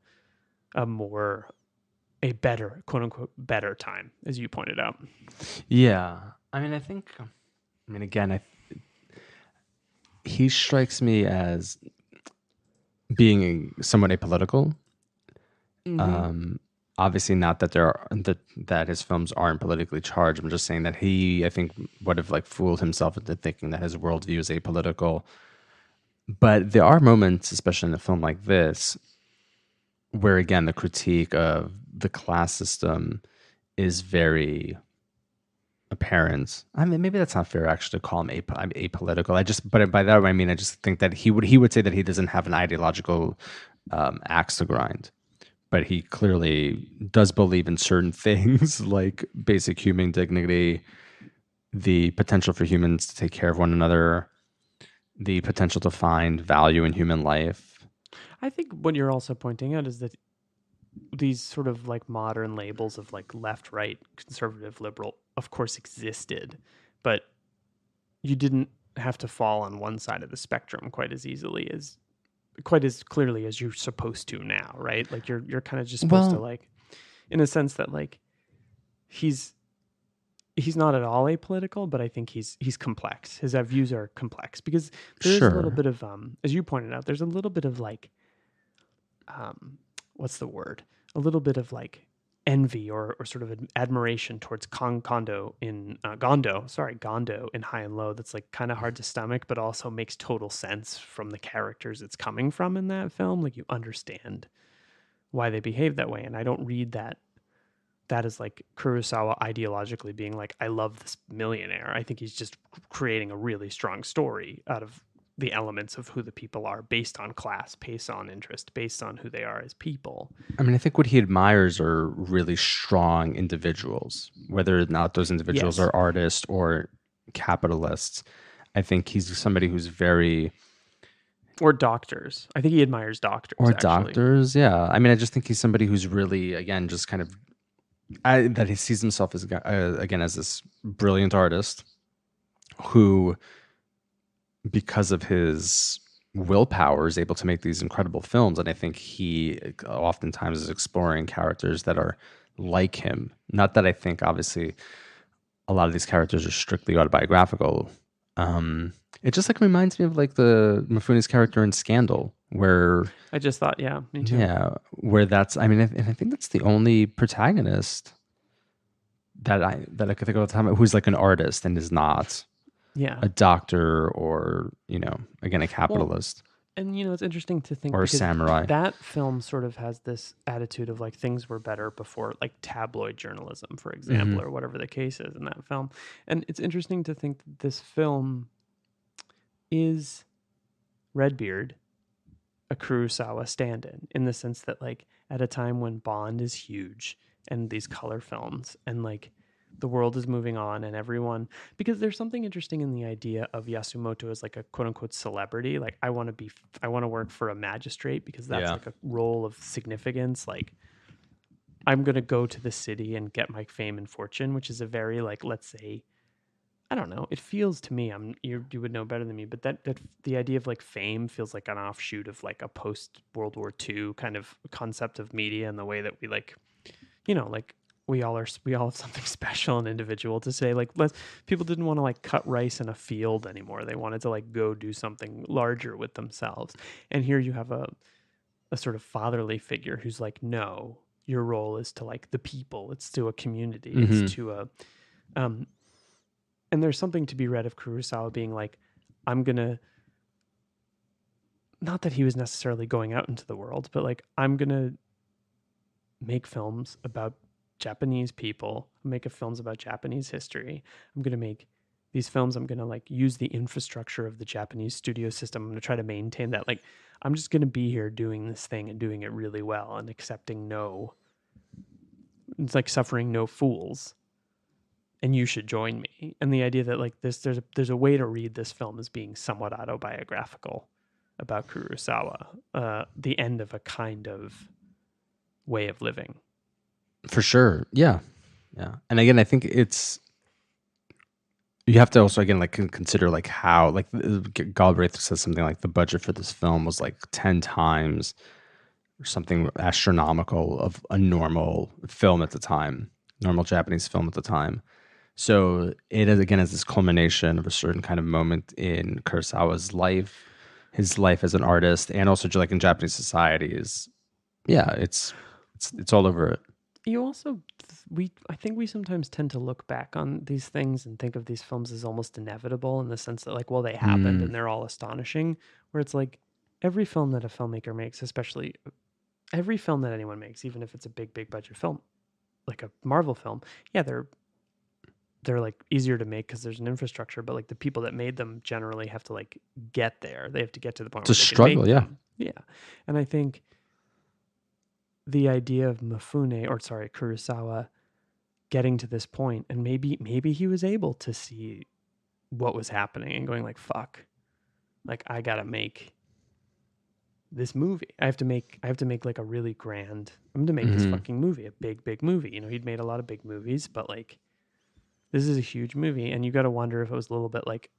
better, quote unquote, better time, as you pointed out. Yeah. Again, he strikes me as being somewhat apolitical. Obviously not that that his films aren't politically charged. I'm just saying that he, I think, would have like fooled himself into thinking that his worldview is apolitical. But there are moments, especially in a film like this, where again the critique of the class system is very apparent. I mean, maybe that's not fair actually to call him apolitical. But by that I mean I just think that he would say that he doesn't have an ideological axe to grind. But he clearly does believe in certain things like basic human dignity, the potential for humans to take care of one another, the potential to find value in human life. I think what you're also pointing out is that these sort of like modern labels of like left, right, conservative, liberal, of course existed, but you didn't have to fall on one side of the spectrum quite as clearly as you're supposed to now, right? Like you're kind of just supposed to like, in a sense that like he's not at all apolitical, but I think he's complex. His views are complex because there's a little bit of as you pointed out, there's a little bit of like what's the word? A little bit of like envy or sort of admiration towards Gondo in High and Low that's like kind of hard to stomach, but also makes total sense from the characters it's coming from in that film. Like you understand why they behave that way, and I don't read that is like Kurosawa ideologically being like, I love this millionaire. I think he's just creating a really strong story out of the elements of who the people are, based on class, based on interest, based on who they are as people. I mean, I think what he admires are really strong individuals, whether or not those individuals are artists or capitalists. I think he's somebody who's very... Or doctors. I think he admires doctors. Or doctors, yeah. I mean, I just think he's somebody who's really, again, just kind of... that he sees himself as, again, as this brilliant artist who... because of his willpower is able to make these incredible films. And I think he oftentimes is exploring characters that are like him. Not that I think obviously a lot of these characters are strictly autobiographical. It just like reminds me of like the Mifune's character in Scandal, where I just thought, yeah, me too. Yeah, where that's, I mean, and I think that's the only protagonist that I could think of at the time who's like an artist and is not a doctor or, again, a capitalist. Well, and, it's interesting to think, or a samurai. That film sort of has this attitude of like things were better before, like tabloid journalism, for example, or whatever the case is in that film. And it's interesting to think that this film is Redbeard, a Kurosawa stand-in, in the sense that like at a time when Bond is huge and these color films and like the world is moving on and everyone, because there's something interesting in the idea of Yasumoto as like a quote unquote celebrity. Like I want to work for a magistrate because that's like a role of significance. Like I'm going to go to the city and get my fame and fortune, which is a very like, let's say, I don't know. It feels to me, you would know better than me, but that the idea of like fame feels like an offshoot of like a post World War II kind of concept of media and the way that we like, like we all have something special and individual to say. Like people didn't want to like cut rice in a field anymore. They wanted to like go do something larger with themselves. And here you have a sort of fatherly figure who's like, no, your role is to like the people. It's to a community. It's to a and there's something to be read of Kurosawa being like, I'm going to, not that he was necessarily going out into the world, but like, I'm going to make films about Japanese people, make films about Japanese history. I'm going to make these films. I'm going to like use the infrastructure of the Japanese studio system. I'm going to try to maintain that. Like, I'm just going to be here doing this thing and doing it really well and accepting it's like suffering no fools. And you should join me. And the idea that like there's a way to read this film as being somewhat autobiographical about Kurosawa, the end of a kind of way of living. For sure. Yeah. And again, I think you have to also again like consider like how like Galbraith says something like the budget for this film was like 10 times or something astronomical of a normal film at the time, normal Japanese film at the time. So it is again as this culmination of a certain kind of moment in Kurosawa's life, his life as an artist, and also like in Japanese society is, it's all over it. You also, I think we sometimes tend to look back on these things and think of these films as almost inevitable in the sense that like, well, they happened and they're all astonishing. Where it's like every film that a filmmaker makes, especially every film that anyone makes, even if it's a big budget film, like a Marvel film, yeah, they're like easier to make because there's an infrastructure, but like the people that made them generally have to like get there. They have to get to the point where they struggle, can make them. Yeah. And I think the idea of Kurosawa getting to this point, and maybe he was able to see what was happening and going like, fuck, like I gotta make this movie. I have to make like a really grand, I'm gonna make this fucking movie, a big movie. He'd made a lot of big movies, but like, this is a huge movie, and you got to wonder if it was a little bit like,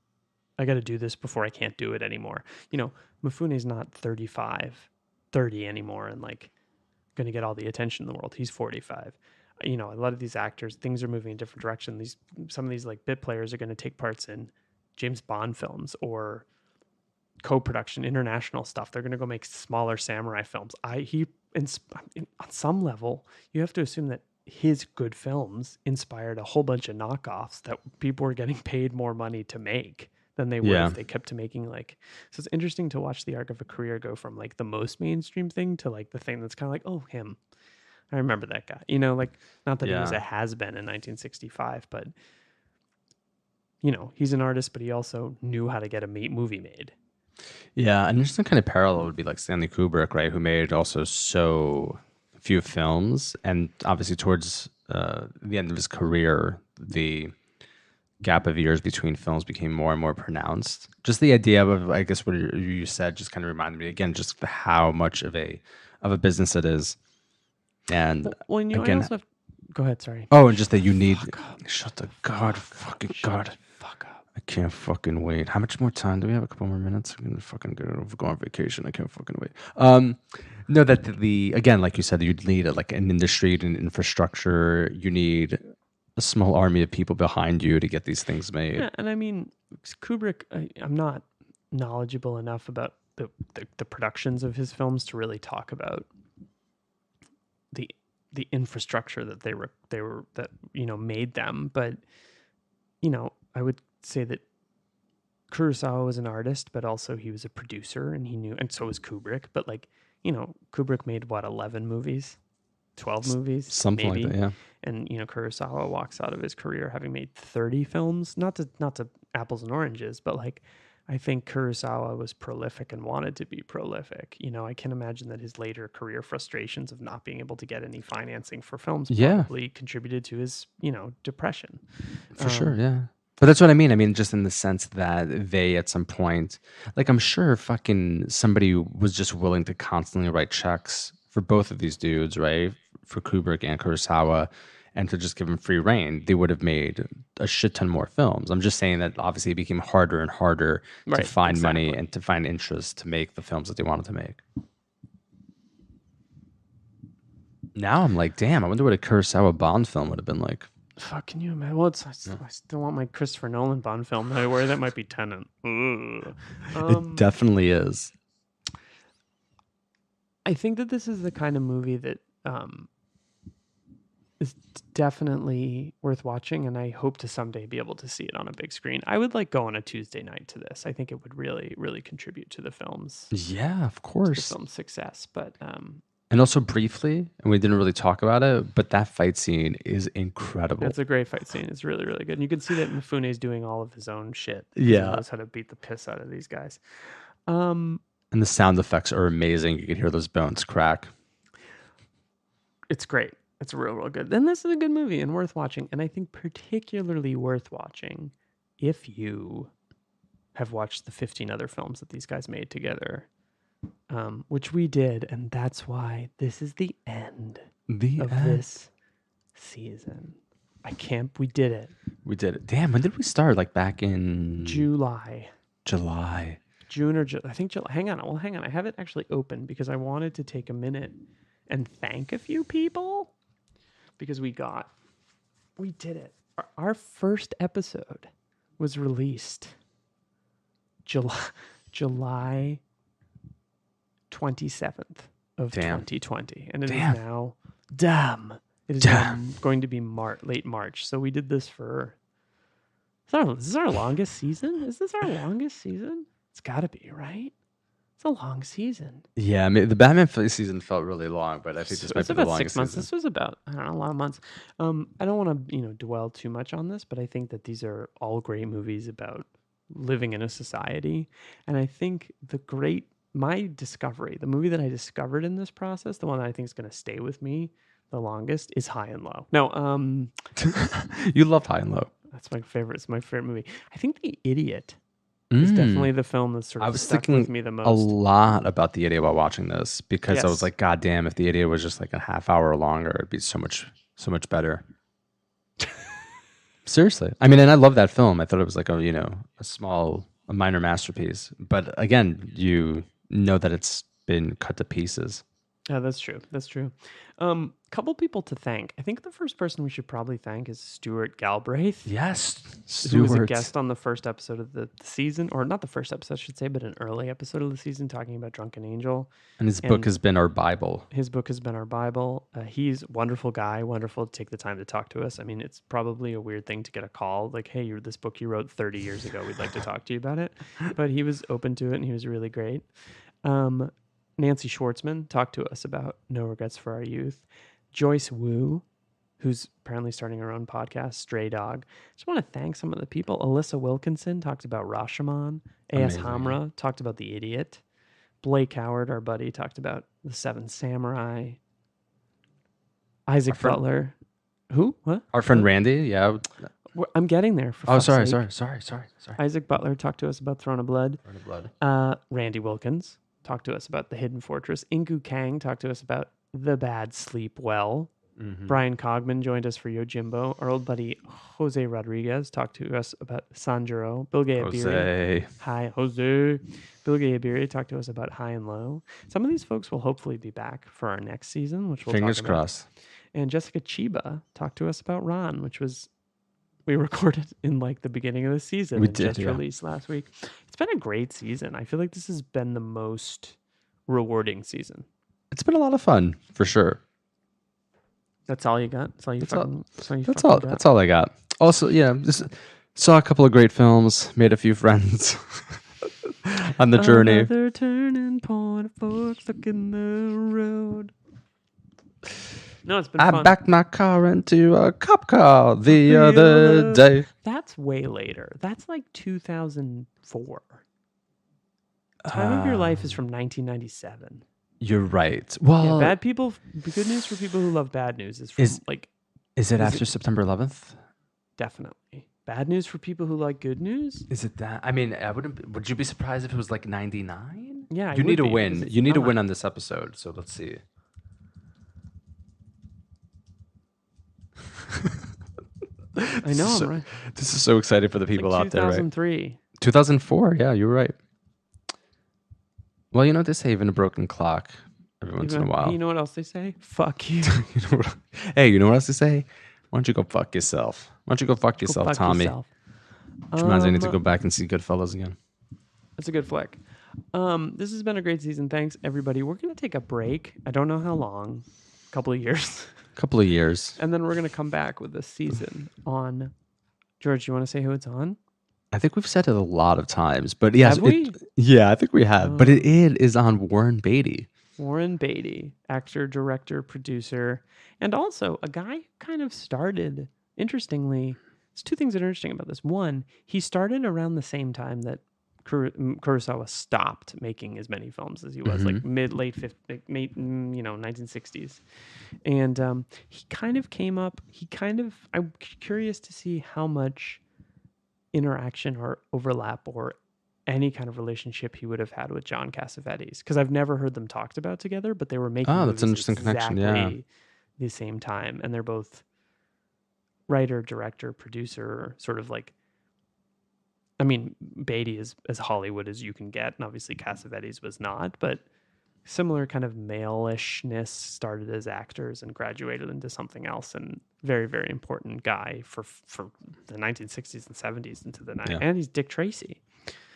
I got to do this before I can't do it anymore. Mifune's not 30 anymore and like going to get all the attention in the world. He's 45. A lot of these actors, things are moving in a different direction. Some of these like bit players are going to take parts in James Bond films or co-production, international stuff. They're going to go make smaller samurai films. On some level, you have to assume that his good films inspired a whole bunch of knockoffs that people were getting paid more money to make than they would if they kept making like. So it's interesting to watch the arc of a career go from like the most mainstream thing to like the thing that's kind of like, oh, him. I remember that guy. Like not that he was a has-been in 1965, but he's an artist, but he also knew how to get a movie made. Yeah, and there's some kind of parallel would be like Stanley Kubrick, right, who made also so few films, and obviously towards the end of his career, the gap of years between films became more and more pronounced. Just the idea of, I guess, what you said just kind of reminded me again, just how much of a business it is. And again, I also have, go ahead, sorry. Oh, and just that you need. Shut the fucking God. Fuck up. I can't fucking wait. How much more time do we have? A couple more minutes. I'm gonna fucking go on vacation. I can't fucking wait. No, that again, like you said, you'd need like an industry and infrastructure. You need a small army of people behind you to get these things made. Yeah, and I mean, Kubrick, I'm not knowledgeable enough about the productions of his films to really talk about the infrastructure that they were made them, but I would say that Kurosawa was an artist, but also he was a producer, and he knew, and so was Kubrick. But like, Kubrick made what, 11 movies, 12 movies, something maybe. Like that, yeah. And Kurosawa walks out of his career having made 30 films. Not to apples and oranges, but like, I think Kurosawa was prolific and wanted to be prolific. You know, I can imagine that his later career frustrations of not being able to get any financing for films probably contributed to his, you know, depression. For sure, yeah. But that's what I mean. I mean, just in the sense that they, at some point, like, I'm sure fucking somebody was just willing to constantly write checks for both of these dudes, right? For Kubrick and Kurosawa, and to just give them free reign, they would have made a shit ton more films. I'm just saying that obviously it became harder and harder to find money and to find interest to make the films that they wanted to make. Now I'm like, damn, I wonder what a Kurosawa Bond film would have been like. Fuck, can you imagine? Well, I still want my Christopher Nolan Bond film that I wear. That might be Tenet. It definitely is. I think that this is the kind of movie that is definitely worth watching, and I hope to someday be able to see it on a big screen. I would like go on a Tuesday night to this. I think it would really, really contribute to the film's of course, the film's success. But and also briefly, and we didn't really talk about it, but that fight scene is incredible. It's a great fight scene. It's really, really good. And you can see that Mifune is doing all of his own shit. Yeah. He knows how to beat the piss out of these guys. And the sound effects are amazing. You can hear those bones crack. It's great. It's real, real good. Then this is a good movie and worth watching. And I think particularly worth watching if you have watched the 15 other films that these guys made together. Which we did, and that's why this is the end of this season. We did it. We did it. Damn, when did we start? Like back in July. June or July. I think July. Hang on. I have it actually open because I wanted to take a minute and thank a few people because we did it. Our first episode was released July 27th of 2020, and it is now going to be late March. So we did this for this is our longest season. Is this our longest season? It's got to be, right? It's a long season. Yeah, I mean, the Batman season felt really long, but I think this might be the longest 6 months. season. This was about, I don't know, a lot of months. I don't want to dwell too much on this, but I think that these are all great movies about living in a society, and I think my discovery, the movie that I discovered in this process, the one that I think is going to stay with me the longest, is High and Low. No, you loved High and Low. That's my favorite. It's my favorite movie. I think The Idiot is definitely the film that sort of stuck with me the most. I was thinking a lot about The Idiot while watching this because I was like, God damn, if The Idiot was just like a half hour longer, it'd be so much better. Seriously. I mean, and I love that film. I thought it was like a minor masterpiece. But again, you know that it's been cut to pieces. Yeah, that's true. Couple people to thank. I think the first person we should probably thank is Stuart Galbraith. Yes, who was a guest on the first episode of the season, or not the first episode, I should say, but an early episode of the season talking about Drunken Angel. And his book has been our Bible. He's a wonderful guy, wonderful to take the time to talk to us. I mean, it's probably a weird thing to get a call like, hey, this book you wrote 30 years ago, we'd like to talk to you about it. But he was open to it, and he was really great. Nancy Schwartzman talked to us about No Regrets for Our Youth. Joyce Wu, who's apparently starting her own podcast, Stray Dog. Just want to thank some of the people. Alyssa Wilkinson talked about Rashomon. A.S. Hamra talked about The Idiot. Blake Howard, our buddy, talked about The Seven Samurai. Isaac Butler. Who? What? Our friend Randy, yeah. I'm getting there. Sorry. Isaac Butler talked to us about Throne of Blood. Throne of Blood. Randy Wilkins talked to us about The Hidden Fortress. Inku Kang talked to us about The Bad Sleep Well. Mm-hmm. Brian Cogman joined us for Yojimbo. Our old buddy Jose Rodriguez talked to us about Sanjuro. Bill Gay Abiri. Hi, Jose. Bill Gay Abiri talked to us about High and Low. Some of these folks will hopefully be back for our next season, which we'll Fingers talk about. crossed. And Jessica Chiba talked to us about Ron, which we recorded in like the beginning of the season. We did, released last week. It's been a great season. I feel like this has been the most rewarding season. It's been a lot of fun, for sure. That's all you got? That's all I got. Also, just saw a couple of great films, made a few friends on the journey. Another turning point, a fork in the road. No, it's been fun. I backed my car into a cop car the other day. That's way later. That's like 2004. Time of Your Life is from 1997. You're right. Well, Bad People. Good News for People Who Love Bad News is from Is it after September 11th? Definitely. Bad News for People Who Like Good News? Is it that? I mean, would you be surprised if it was like 99? Yeah, you need to win. You need to win on this episode. So let's see. I know, I'm right. This is so exciting for the people out there, right? 2003. 2004. Yeah, you're right. Well, you know what they say, even a broken clock every once in a while. You know what else they say? Fuck you. Hey, you know what else they say? Why don't you go fuck yourself? Why don't you go fuck yourself, Tommy? Which reminds me, I need to go back and see Goodfellas again. That's a good flick. This has been a great season. Thanks, everybody. We're going to take a break. I don't know how long. A couple of years. Couple of years. And then we're going to come back with this season on... George, you want to say who it's on? I think we've said it a lot of times, but yes, have we? Yeah, I think we have. But it is on Warren Beatty. Warren Beatty, actor, director, producer, and also a guy who kind of started, interestingly, there's two things that are interesting about this. One, he started around the same time that Kurosawa stopped making as many films as he was, like late 1960s. And he kind of came up, I'm curious to see how much interaction or overlap or any kind of relationship he would have had with John Cassavetes, because I've never heard them talked about together, but they were making that's an interesting connection. Yeah, the same time, and they're both writer, director, producer, sort of like. I mean, Beatty is as Hollywood as you can get, and obviously Cassavetes was not, but similar kind of male-ishness, started as actors and graduated into something else, and very, very important guy for the 1960s and 70s into the 90s. And he's Dick Tracy.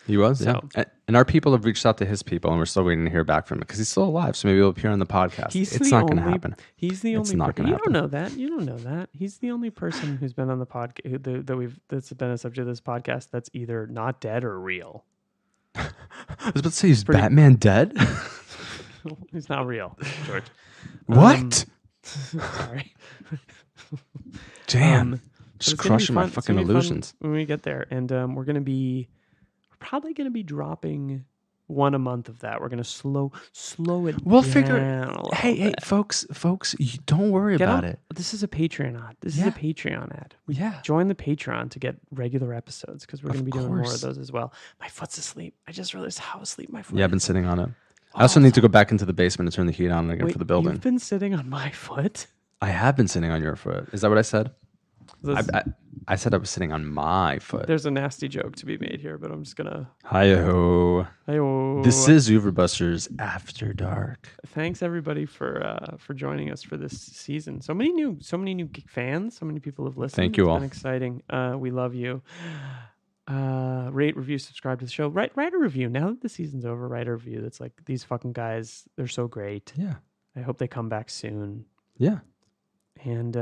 He was, yeah. And our people have reached out to his people, and we're still waiting to hear back from him because he's still alive. So maybe he'll appear on the podcast. It's not going to happen. He's the only. It's not going to happen. You don't know that. You don't know that. He's the only person who's been on the podcast that's been a subject of this podcast that's either not dead or real. I was about to say, is Batman dead? He's not real, George. What? Sorry. Damn. Just crushing my fucking illusions. When we get there, and we're probably going to be dropping one a month of that. We're going to slow it down. Hey, folks, you don't worry about it. This is a Patreon ad. This is a Patreon ad. Join the Patreon to get regular episodes, because we're going to be doing more of those as well. My foot's asleep. I just realized how asleep my foot is. Yeah, I've been sitting on it. I also need to go back into the basement and turn the heat on again for the building. You've been sitting on my foot? I have been sitting on your foot. Is that what I said? I said I was sitting on my foot. There's a nasty joke to be made here, but I'm just gonna. Hi-ho. Hi-ho. This is Oeuvre Busters After Dark. Thanks everybody for joining us for this season. So many new fans. So many people have listened. Thank you all. It's been exciting. We love you. Rate, review, subscribe to the show. Write a review. Now that the season's over, write a review that's like, these fucking guys, they're so great. Yeah. I hope they come back soon. Yeah. And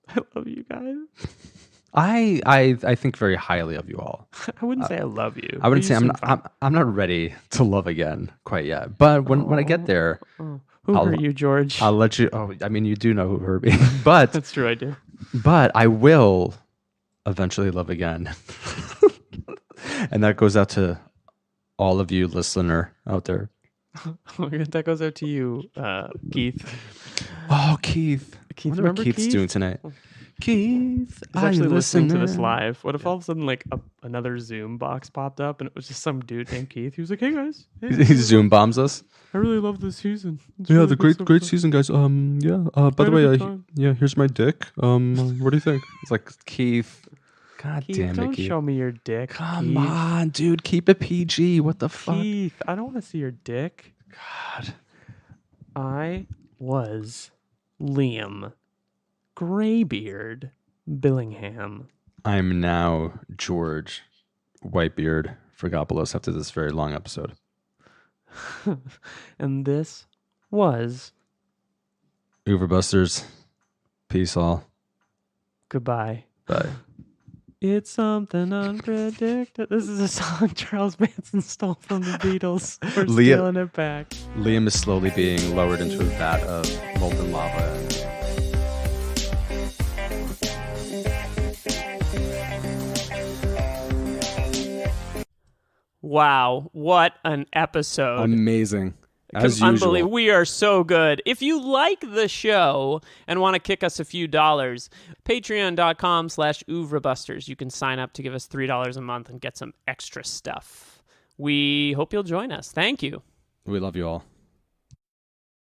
I love you guys. I think very highly of you all. I wouldn't say I love you. I wouldn't say I'm not ready to love again quite yet. But when I get there, who hurt you, George? I'll let you. Oh, I mean, you do know who hurt me, but that's true, I do. But I will eventually love again, and that goes out to all of you listener out there. That goes out to you, Keith. Oh, Keith. Remember Keith's Keith? doing tonight. Keith, he's actually listening to this live. What if all of a sudden like another Zoom box popped up and it was just some dude named Keith? He was like, "Hey guys, he Zoom bombs us. I really love this season. It's really the great season, guys. By the way, here's my dick. What do you think?" It's like, Keith. God Keith, damn it, don't Keith. show me your dick. Come on, dude. Keep it PG. What the fuck? Keith, I don't want to see your dick. God. I was Liam Graybeard Billingham. I'm now George Whitebeard Frigopoulos after this very long episode. And this was Oeuvre Busters. Peace all. Goodbye. Bye. It's something unpredictable. This is a song Charles Manson stole from the Beatles. We're stealing it back. Liam is slowly being lowered into a vat of molten lava. Wow, what an episode. Amazing. As usual. Unbelievable. We are so good. If you like the show and want to kick us a few dollars, patreon.com/Oeuvre Busters. You can sign up to give us $3 a month and get some extra stuff. We hope you'll join us. Thank you. We love you all.